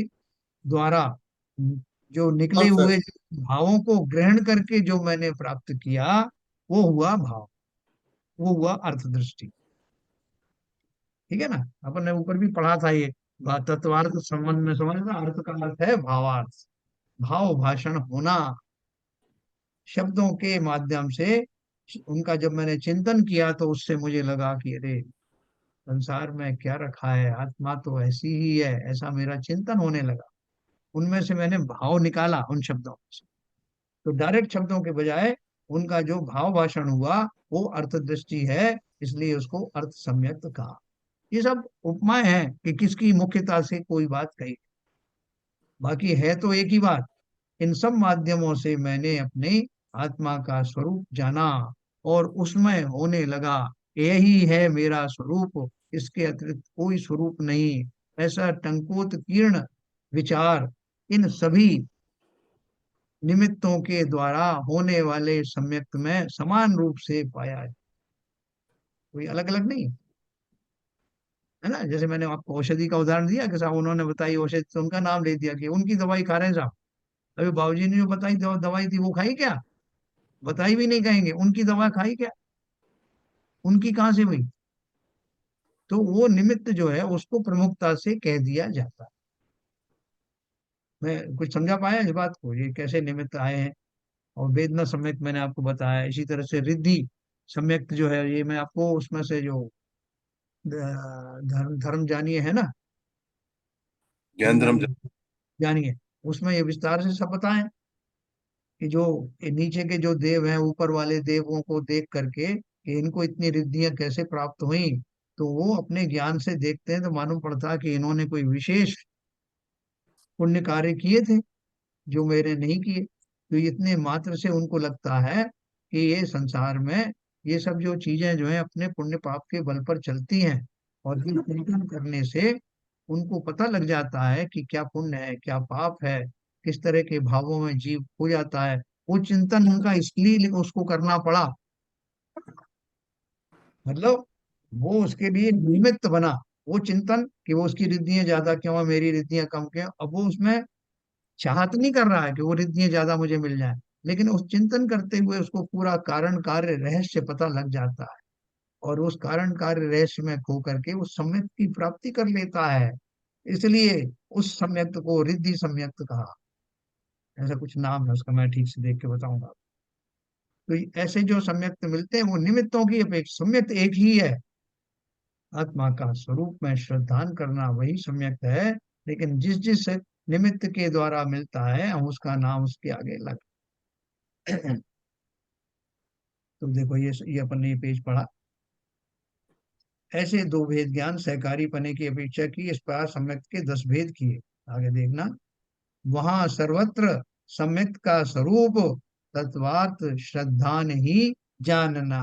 द्वारा जो निकले अर्थ है। हुए भावों को ग्रहण करके जो मैंने प्राप्त किया, वो हुआ भाव, वो हुआ अर्थ दृष्टि। ठीक है ना, अपन ने ऊपर भी पढ़ा था ये बात, तत्वार्थ संबंध में समझना। अर्थ का अर्थ है भावार्थ, भाव भाषण होना। शब्दों के माध्यम से उनका जब मैंने चिंतन किया तो उससे मुझे लगा कि अरे संसार में क्या रखा है, आत्मा तो ऐसी ही है, ऐसा मेरा चिंतन होने लगा। उनमें से मैंने भाव निकाला उन शब्दों से। तो डायरेक्ट शब्दों के बजाय उनका जो भाव भाषण हुआ वो अर्थ दृष्टि है, इसलिए उसको अर्थ सम्यक कहा। ये सब उपमाएं हैं कि किसकी मुख्यता से कोई बात कही, बाकी है तो एक ही बात। इन सब माध्यमों से मैंने अपने आत्मा का स्वरूप जाना और उसमें होने लगा, यही है मेरा स्वरूप, इसके अतिरिक्त कोई स्वरूप नहीं। ऐसा टंकोत्कीर्ण विचार इन सभी निमित्तों के द्वारा होने वाले सम्यक्त में समान रूप से पाया है, कोई अलग अलग नहीं। है ना, जैसे मैंने आपको औषधि का उदाहरण दिया कि साहब उन्होंने बताई औषधि, तो उनका नाम ले दिया कि उनकी दवाई खा रहे हैं साहब। अभी बाबूजी ने जो बताई दवाई थी वो खाई क्या? बताई भी नहीं, कहेंगे उनकी दवा खाई क्या, उनकी कहाँ से हुई? तो वो निमित्त जो है उसको प्रमुखता से कह दिया जाता है। मैं कुछ समझा पाया इस बात को, ये कैसे निमित्त आए हैं। और वेदना सम्यक मैंने आपको बताया, इसी तरह से रिद्धि सम्यक जो है, ये मैं आपको उसमें से जो धर्म धर्म जानिए है ना, धर्म ज्ञान धर्म। जानिए, उसमें ये विस्तार से सब बताएं कि जो ये नीचे के जो देव हैं ऊपर वाले देवों को देख करके कि इनको इतनी रिद्धियां कैसे प्राप्त हुई, तो वो अपने ज्ञान से देखते हैं तो मालूम पड़ता है कि इन्होंने कोई विशेष पुण्य कार्य किए थे जो मेरे नहीं किए। तो इतने मात्र से उनको लगता है कि ये संसार में ये सब जो चीजें जो है अपने पुण्य पाप के बल पर चलती हैं, और फिर चिंतन करने से उनको पता लग जाता है कि क्या पुण्य है क्या पाप है, किस तरह के भावों में जीव हो जाता है। वो चिंतन उनका इसलिए उसको करना पड़ा, मतलब वो उसके लिए निमित्त बना, वो चिंतन कि वो उसकी रिद्धियां ज्यादा क्यों है, मेरी रिद्धियां कम क्यों। अब वो उसमें चाहत नहीं कर रहा है कि वो रिद्धियां ज्यादा मुझे मिल जाए, लेकिन उस चिंतन करते हुए उसको पूरा कारण कार्य रहस्य पता लग जाता है, और उस कारण कार्य रहस्य में खो करके उस सम्यक की प्राप्ति कर लेता है। इसलिए उस सम्यक्त को रिद्धि सम्यक्त कहा। ऐसा कुछ नाम है उसका, मैं ठीक से देख के बताऊंगा। तो ऐसे जो सम्यक्त मिलते हैं वो निमित्तों की अपेक्षा, सम्यक्त एक ही है, आत्मा का स्वरूप में श्रद्धान करना वही सम्यक्त है, लेकिन जिस जिस निमित्त के द्वारा मिलता है हम उसका नाम उसके आगे लग तो देखो ये अपन ने ये पेज पढ़ा। ऐसे दो भेद ज्ञान सहकारी पने की अपेक्षा की, इस प्रकार सम्यक्त के 10 भेद किए। आगे देखना, वहां सर्वत्र सम्यक्त का स्वरूप तत्वार्थ श्रद्धान ही जानना।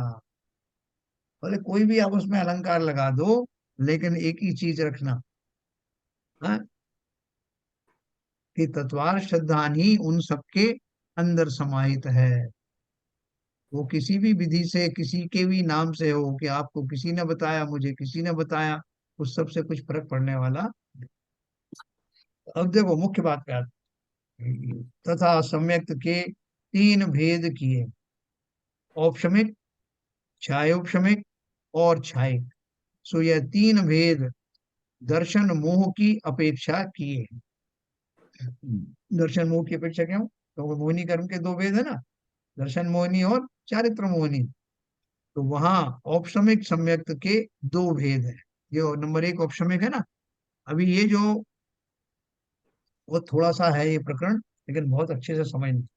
बोले कोई भी आप उसमें अलंकार लगा दो, लेकिन एक ही चीज रखना, हाँ, कि तत्वार्थ श्रद्धान ही उन सबके अंदर समाहित है। वो किसी भी विधि से, किसी के भी नाम से हो, कि आपको किसी ने बताया, मुझे किसी ने बताया, उस सब से कुछ फर्क पड़ने वाला। अब देखो मुख्य बात क्या है। तथा सम्यक्त के 3 भेद किए, औपशमिक, छायोपशमिक और छायिक। सो यह 3 भेद दर्शन मोह की अपेक्षा किए। दर्शन मोह की अपेक्षा क्यों? तो मोहिनी कर्म के 2 भेद है ना, दर्शन मोहिनी और चारित्र मोहिनी। तो वहां औपशमिक सम्यक्त के 2 भेद हैं। जो नंबर 1 औपशमिक है ना, अभी ये जो वो थोड़ा सा है ये प्रकरण, लेकिन बहुत अच्छे से समझना,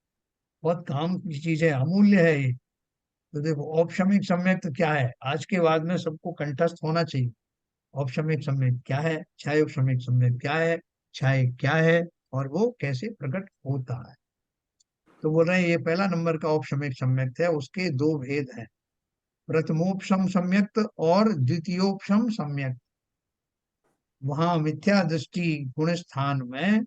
बहुत काम की चीज है, अमूल्य है ये। तो देखो औपशमिक सम्यक्त क्या है, आज के बाद में सबको कंठस्थ होना चाहिए। औपशमिक सम्यक्त क्या है, छायोपशमिक सम्यक्त क्या है, छाय क्या है, और वो कैसे प्रकट होता है। तो बोल रहे हैं ये पहला नंबर का औपशमिक सम्यक्त है, उसके 2 भेद हैं, प्रथमोपशम सम्यक्त और द्वितीयोपशम सम्यक्त। वहां मिथ्या दृष्टि गुण स्थान में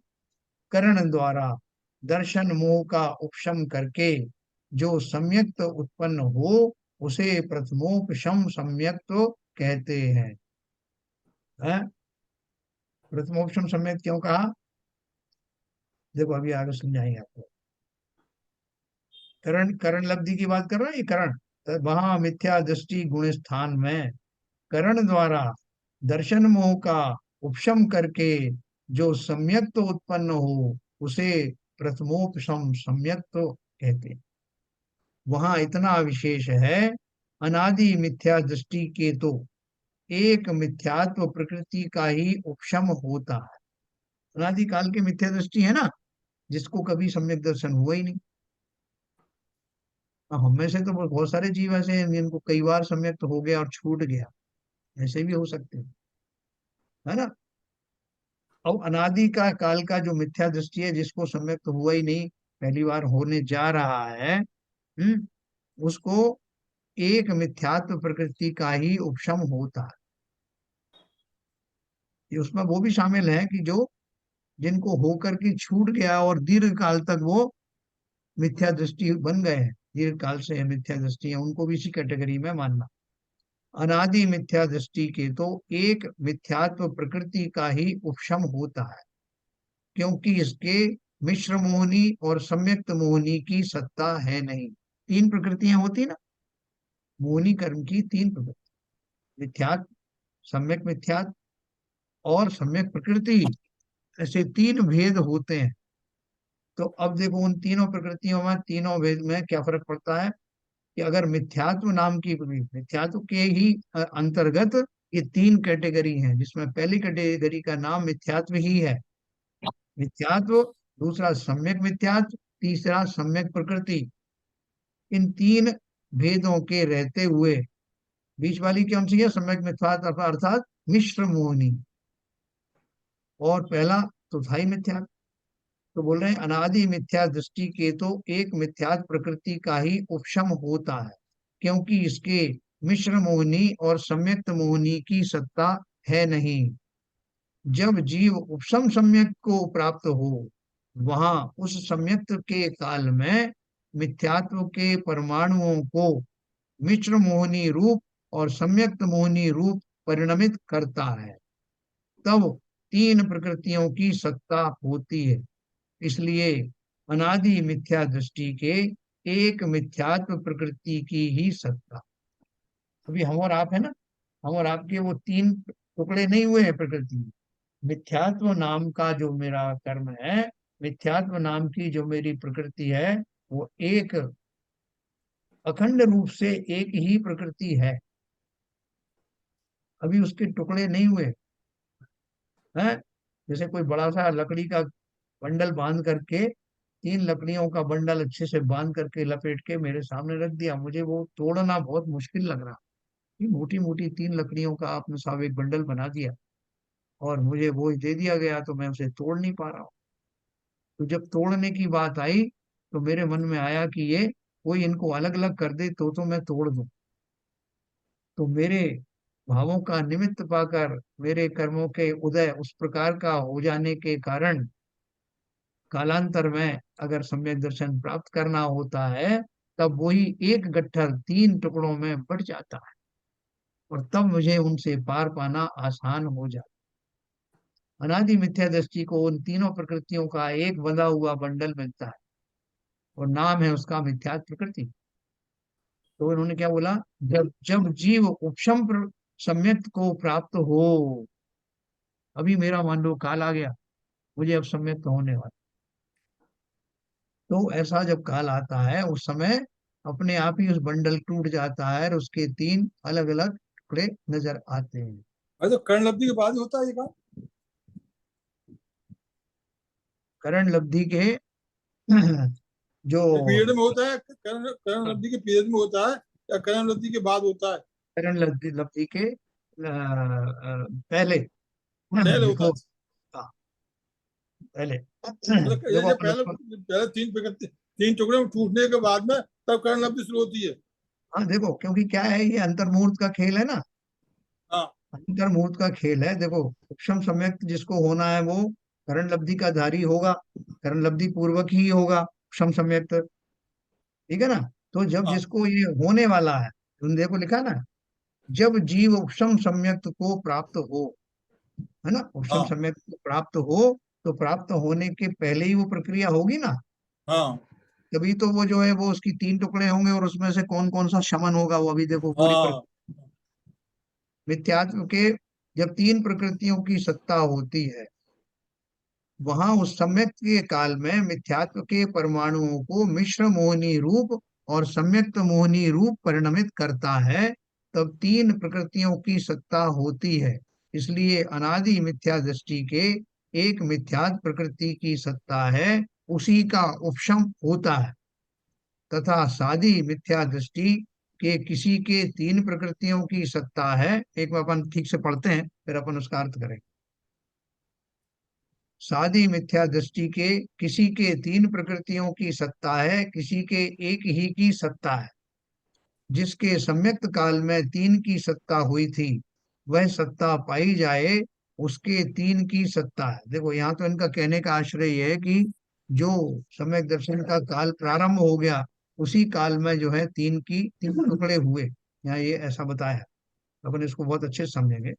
करण द्वारा दर्शन मोह का उपशम करके जो सम्यक्त उत्पन्न हो उसे प्रथमोपशम सम्यक्त कहते हैं। प्रथमोपशम सम्यक्त क्यों कहा, देखो अभी आगे समझाएंगे आपको। करण, करण लब्धि की बात कर रहे हैं, ये करण। तो वहां मिथ्या दृष्टि गुण स्थान में करण द्वारा दर्शन मोह का उपशम करके जो सम्यक्त उत्पन्न हो उसे प्रथमोपशम सम्यक्त कहते हैं। वहां इतना विशेष है, अनादि मिथ्या दृष्टि के तो एक मिथ्यात्व प्रकृति का ही उपशम होता है। अनादि काल की मिथ्या दृष्टि है ना, जिसको कभी सम्यक दर्शन हुआ ही नहीं। हम में से तो बहुत सारे जीव ऐसे हैं जिनको कई बार सम्यक हो गया और छूट गया, ऐसे भी हो सकते हैं, है ना। अब अनादि का काल का जो मिथ्या दृष्टि है, जिसको सम्यक तो हुआ ही नहीं, पहली बार होने जा रहा है, उसको एक मिथ्यात्व प्रकृति का ही उपशम होता है। ये उसमें वो भी शामिल है कि जो जिनको होकर के छूट गया और दीर्घ काल तक वो मिथ्या दृष्टि बन गए हैं, दीर्घ काल से मिथ्या दृष्टि है, उनको भी इसी कैटेगरी में मानना। अनादि मिथ्या दृष्टि के तो एक मिथ्यात्व प्रकृति का ही उपशम होता है, क्योंकि इसके मिश्र मोहनी और सम्यक्त मोहनी की सत्ता है नहीं। 3 प्रकृतियां होती ना, मोहनी कर्म की 3 प्रकृति, मिथ्यात्व, सम्यक मिथ्यात्व और सम्यक प्रकृति, ऐसे 3 भेद होते हैं। तो अब देखो उन तीनों प्रकृतियों में, तीनों भेद में क्या फर्क पड़ता है, कि अगर मिथ्यात्व नाम की, मिथ्यात्व के ही अंतर्गत ये 3 कैटेगरी हैं, जिसमें पहली कैटेगरी का नाम मिथ्यात्व ही है। मिथ्यात्व, दूसरा सम्यक मिथ्यात्व, तीसरा सम्यक प्रकृति। इन 3 भेदों के रहते हुए बीच वाली कौन सी है, सम्यक मिथ्यात्व अर्थात मिश्र मोहनी, और पहला तो था ही मिथ्यात्व। तो बोल रहे हैं अनादि मिथ्या दृष्टि के तो एक मिथ्यात्व प्रकृति का ही उपशम होता है, क्योंकि इसके मिश्र मोहनी और सम्यक्त मोहनी की सत्ता है नहीं। जब जीव उपशम सम्यक को प्राप्त हो, वहां उस सम्यक्त के काल में मिथ्यात्व के परमाणुओं को मिश्र मोहनी रूप और सम्यक्त मोहनी रूप परिणमित करता है, तब 3 प्रकृतियों की सत्ता होती है। इसलिए अनादि मिथ्या दृष्टि के एक मिथ्यात्व प्रकृति की ही सत्ता। अभी हम और आप है ना, हम और आपके वो 3 टुकड़े नहीं हुए हैं प्रकृति में। मिथ्यात्व नाम का जो मेरा कर्म है, मिथ्यात्व नाम की जो मेरी प्रकृति है, वो एक अखंड रूप से एक ही प्रकृति है, अभी उसके टुकड़े नहीं हुए हैं। जैसे कोई बड़ा सा लकड़ी का बंडल बांध करके, 3 लकड़ियों का बंडल अच्छे से बांध करके लपेट के मेरे सामने रख दिया, मुझे वो तोड़ना बहुत मुश्किल लग रहा। ये मोटी मोटी 3 लकड़ियों का आपने साहब एक बंडल बना दिया और मुझे वो दे दिया गया, तो मैं उसे तोड़ नहीं पा रहा हूँ। तो जब तोड़ने की बात आई तो मेरे मन में आया कि ये कोई इनको अलग अलग कर दे तो मैं तोड़ दूं। तो मेरे भावों का निमित्त पाकर मेरे कर्मों के उदय उस प्रकार का हो जाने के कारण कालांतर में अगर सम्यक दर्शन प्राप्त करना होता है, तब वही एक गट्ठर 3 टुकड़ों में बट जाता है और तब मुझे उनसे पार पाना आसान हो जाता है। अनादि मिथ्या दृष्टि को उन तीनों प्रकृतियों का एक बंधा हुआ बंडल मिलता है और नाम है उसका मिथ्यात्व प्रकृति। तो इन्होंने क्या बोला, जब जब जीव उपशम सम्यक को प्राप्त हो, अभी मेरा मान लो काल आ गया, मुझे अब सम्यक होने वाला, तो ऐसा जब काल आता है उस समय अपने आप ही उस बंडल टूट जाता है और उसके 3 अलग अलग टुकड़े नजर आते हैं। अरे तो कर्ण लब्धि के बाद ही होता है ये काम। करण लब्धि के जो पीरियड में होता है, कर्ण कर्ण लब्धि के पीरियड में होता है या कर्ण लब्धि के बाद होता है? करण लब्धि लब्धि के पहले पहले होता देखो। है। हाँ, पहले मतलब देखो ये अपन पहले उसको। पहले तीन टुकड़े में टूटने के बाद में तब कर्ण लब्धि शुरू होती है। हाँ देखो, क्योंकि क्या है, ये अंतर्मुहूर्त का खेल है ना, हाँ अंतर्मुहूर्त का खेल है। देखो, उपशम सम्यक जिसको होना है वो करण लब्धि का धारी होगा, करण लब्धि पूर्वक ही होगा उपशम सम्यक, ठीक है ना। तो जब हाँ जिसको ये होने वाला है, तुम देखो लिखा ना, जब जीव उपशम सम्यक को प्राप्त हो, है ना, उपशम हाँ सम्यक को प्राप्त हो, तो प्राप्त होने के पहले ही वो प्रक्रिया होगी ना, हाँ तभी तो वो जो है वो उसकी 3 टुकड़े होंगे और उसमें से कौन कौन सा शमन होगा वो अभी देखो पूरी हाँ मिथ्यात्व के जब 3 प्रकृतियों की सत्ता होती है, वहां उस सम्यक के काल में मिथ्यात्व के परमाणुओं को मिश्र मोहनी रूप और सम्यक्त मोहनी रूप परिणमित करता है, तब 3 प्रकृतियों की सत्ता होती है। इसलिए अनादि मिथ्या दृष्टि के एक मिथ्यात्व प्रकृति की सत्ता है, उसी का उपशम होता है, तथा सादी मिथ्या दृष्टि के किसी के 3 प्रकृतियों की सत्ता है। एक बार अपन ठीक से पढ़ते हैं फिर अपन उसका अर्थ करें। सादी मिथ्या दृष्टि के किसी के 3 प्रकृतियों की सत्ता है, किसी के एक ही की सत्ता है। जिसके सम्यक्त काल में 3 की सत्ता हुई थी, वह सत्ता पाई जाए, उसके 3 की सत्ता है। देखो यहाँ तो इनका कहने का आश्रय यह है कि जो सम्यक दर्शन का काल प्रारंभ हो गया, उसी काल में जो है 3 टुकड़े हुए, यहाँ ये ऐसा बताया है। अपन इसको बहुत अच्छे से समझेंगे।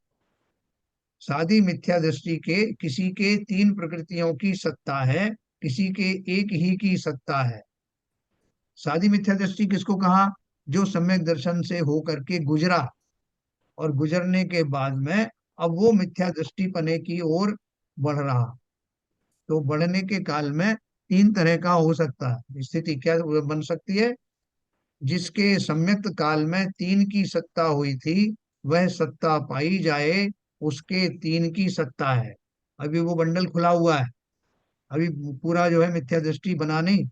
सादी मिथ्या दृष्टि के किसी के 3 प्रकृतियों की सत्ता है, किसी के एक ही की सत्ता है। सादी मिथ्या दृष्टि किसको कहा, जो सम्यक दर्शन से होकर के गुजरा और गुजरने के बाद में अब वो मिथ्या दृष्टि पने की ओर बढ़ रहा, तो बढ़ने के काल में 3 तरह का हो सकता है स्थिति। क्या बन सकती है, जिसके सम्यक्त काल में 3 की सत्ता हुई थी, वह सत्ता पाई जाए, उसके 3 की सत्ता है। अभी वो बंडल खुला हुआ है, अभी पूरा जो है मिथ्या दृष्टि बना नहीं।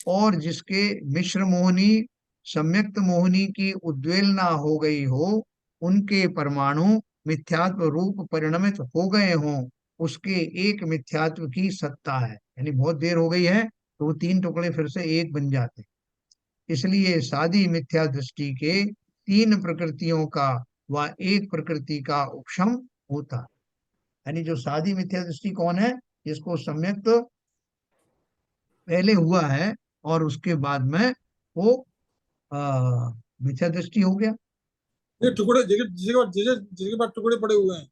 और जिसके मिश्र मोहनी सम्यक्त मोहनी की उद्वेलना हो गई हो, उनके परमाणु मिथ्यात्व रूप परिणमित हो गए हों, उसके एक मिथ्यात्व की सत्ता है। यानी बहुत देर हो गई है तो वो 3 टुकड़े फिर से एक बन जाते। इसलिए सादी मिथ्या दृष्टि के 3 प्रकृतियों का व एक प्रकृति का उपशम होता है। यानी जो सादी मिथ्या दृष्टि कौन है, जिसको सम्यक पहले हुआ है और उसके बाद में वो मिथ्या दृष्टि हो गया, ये टुकड़े जिसके बाद टुकड़े पड़े हुए हैं।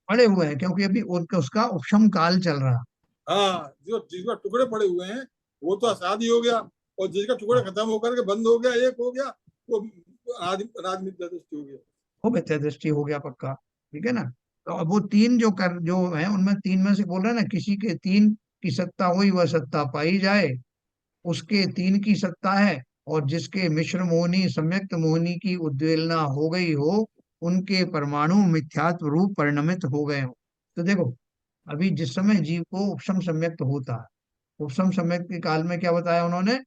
पड़े हुए हैं, क्योंकि अभी उनका उसका उपशम काल चल रहा। हाँ जो जिसका टुकड़े पड़े हुए हैं वो तो आसादी हो गया, और जिसका टुकड़े हाँ, खत्म होकर के बंद हो गया, एक हो गया, वो अनादि दृष्टि हो गया। वो मिथ्या दृष्टि हो गया पक्का, ठीक है ना। तो अब वो 3 जो है उनमें 3 में से बोल रहे हैं ना, किसी के 3 की सत्ता हुई वह सत्ता पाई जाए, उसके 3 की सत्ता है और जिसके मिश्र मोहनी सम्यक्त मोहनी की उद्वेलना हो गई हो, उनके परमाणु मिथ्यात्व रूप परिणमित हो गए हो। तो देखो, अभी जिस समय जीव को उपशम सम्यक्त होता है, उपशम सम्यक्त के काल में क्या बताया उन्होंने,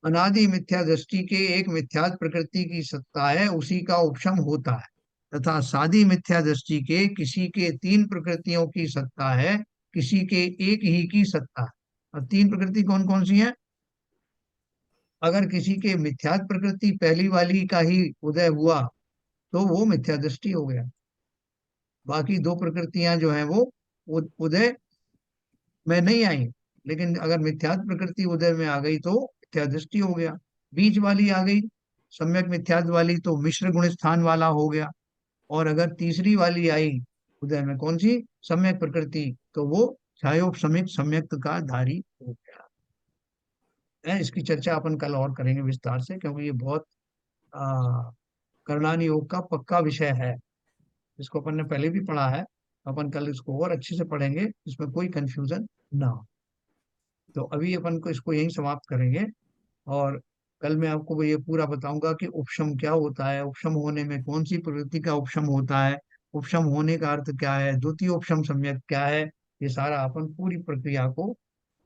अनादि मिथ्या दृष्टि के एक मिथ्यात्व प्रकृति की सत्ता है, उसी का उपशम होता है, तथा सादी मिथ्या दृष्टि के किसी के तीन प्रकृतियों की सत्ता है, किसी के एक ही की सत्ता है। और तीन प्रकृति कौन कौन सी हैं? अगर किसी के मिथ्यात्व प्रकृति पहली वाली का ही उदय हुआ तो वो मिथ्या दृष्टि हो गया। बाकी दो प्रकृतियां जो हैं वो उदय में नहीं आई, लेकिन अगर मिथ्यात्व प्रकृति उदय में आ गई तो मिथ्या दृष्टि हो गया। बीच वाली आ गई सम्यक मिथ्यात्व वाली तो मिश्र गुण स्थान वाला हो गया। और अगर तीसरी वाली आई उदय में, कौन सी, सम्यक प्रकृति, तो वो छायोपशमिक सम्यक्त का धारी हो गया है। इसकी चर्चा अपन कल और करेंगे विस्तार से, क्योंकि ये बहुत करणानी योग का पक्का विषय है। इसको अपन ने पहले भी पढ़ा है, अपन कल इसको और अच्छे से पढ़ेंगे, इसमें कोई कंफ्यूजन ना हो। तो अभी अपन को इसको यहीं समाप्त करेंगे, और कल मैं आपको ये पूरा बताऊंगा कि उपशम क्या होता है, उपशम होने में कौन सी प्रवृत्ति का उपशम होता है, उपशम होने का अर्थ क्या है, द्वितीय उपशम सम्यक क्या है। ये सारा अपन पूरी प्रक्रिया को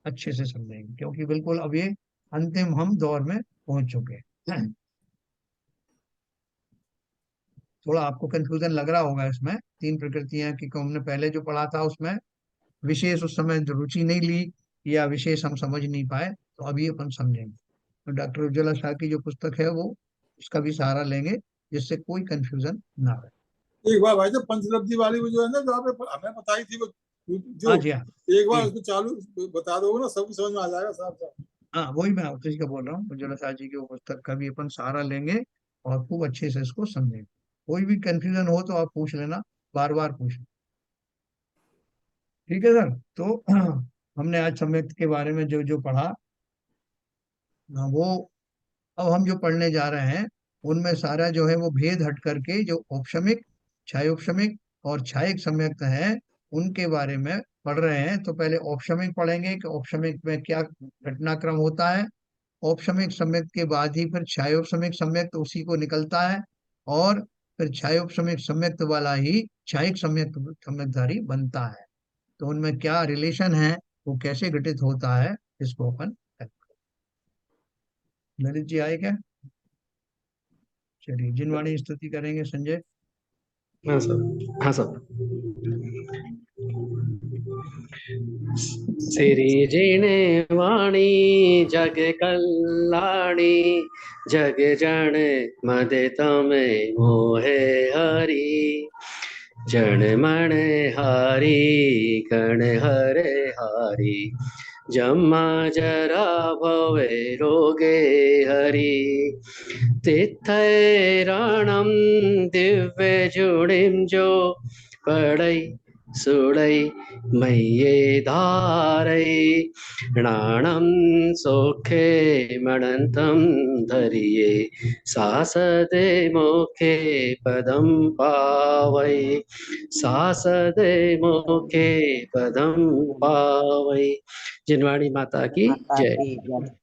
अच्छे से समझेंगे, क्योंकि बिल्कुल अब ये अंतिम हम दौर में पहुंच चुके हैं। थोड़ा आपको कंफ्यूजन लग रहा होगा इसमें, तीन प्रकृतियां की हमने पहले जो पढ़ा था उसमें विशेष उस समय रुचि नहीं ली, या विशेष हम समझ नहीं पाए, तो अभी अपन समझेंगे। तो डॉक्टर उज्ज्वला शाह की जो पुस्तक है वो उसका भी सहारा लेंगे, जिससे कोई कंफ्यूजन ना रहे। एक बार भाई साहब पंचलब्धि वाली वो जो है ना, जो आपने हमें बताई थी, वो जो हाँ जी, हाँ एक बार जी, उसको चालू बता दोगे ना, सबको समझ में आ जाएगा साहब साहब। हाँ वही मैं उसी का बोल रहा हूँ, उज्ज्वला शाह जी की वो पुस्तक का भी अपन सहारा लेंगे और खूब अच्छे से इसको समझेंगे। कोई भी कंफ्यूजन हो तो आप पूछ लेना, बार बार पूछना। ठीक है सर। तो हमने आज सम्यक्त के बारे में जो जो पढ़ा, वो अब हम जो पढ़ने जा रहे हैं उनमें सारा जो है वो भेद हट करके जो औपशमिक, छायोपशमिक और छायिक सम्यक्त है उनके बारे में पढ़ रहे हैं। तो पहले औपशमिक पढ़ेंगे कि औपशमिक में क्या घटनाक्रम होता है, औपशमिक सम्यक्त के बाद ही फिर छायोपशमिक सम्यक्त उसी को निकलता है, और फिर छायोपशमिक सम्यक्त वाला ही छायिक सम्यक्त सम्यक्तधारी बनता है। तो उनमें क्या रिलेशन है, वो कैसे घटित होता है, इसको अपन ललित जी आए क्या? चलिए जिनवाणी स्तुति करेंगे संजय। हाँ सर, हाँ सर। श्री जिने वाणी जग कल्याणी, जग जन मद तमे मोहे हरि, जन मन हरि गण हरे हरि, जम्मा जरा भवे रोगे हरि, तिथैराणं दिव्य जुड़िम जो पढ़ई सुड़ई मय्ये धारई, नाणं सोखे मणंतं धरिये, सासदे मोखे पदम पावई, सासदे मोखे पदम पावई। जिनवाणी माता की माता जय। की जय।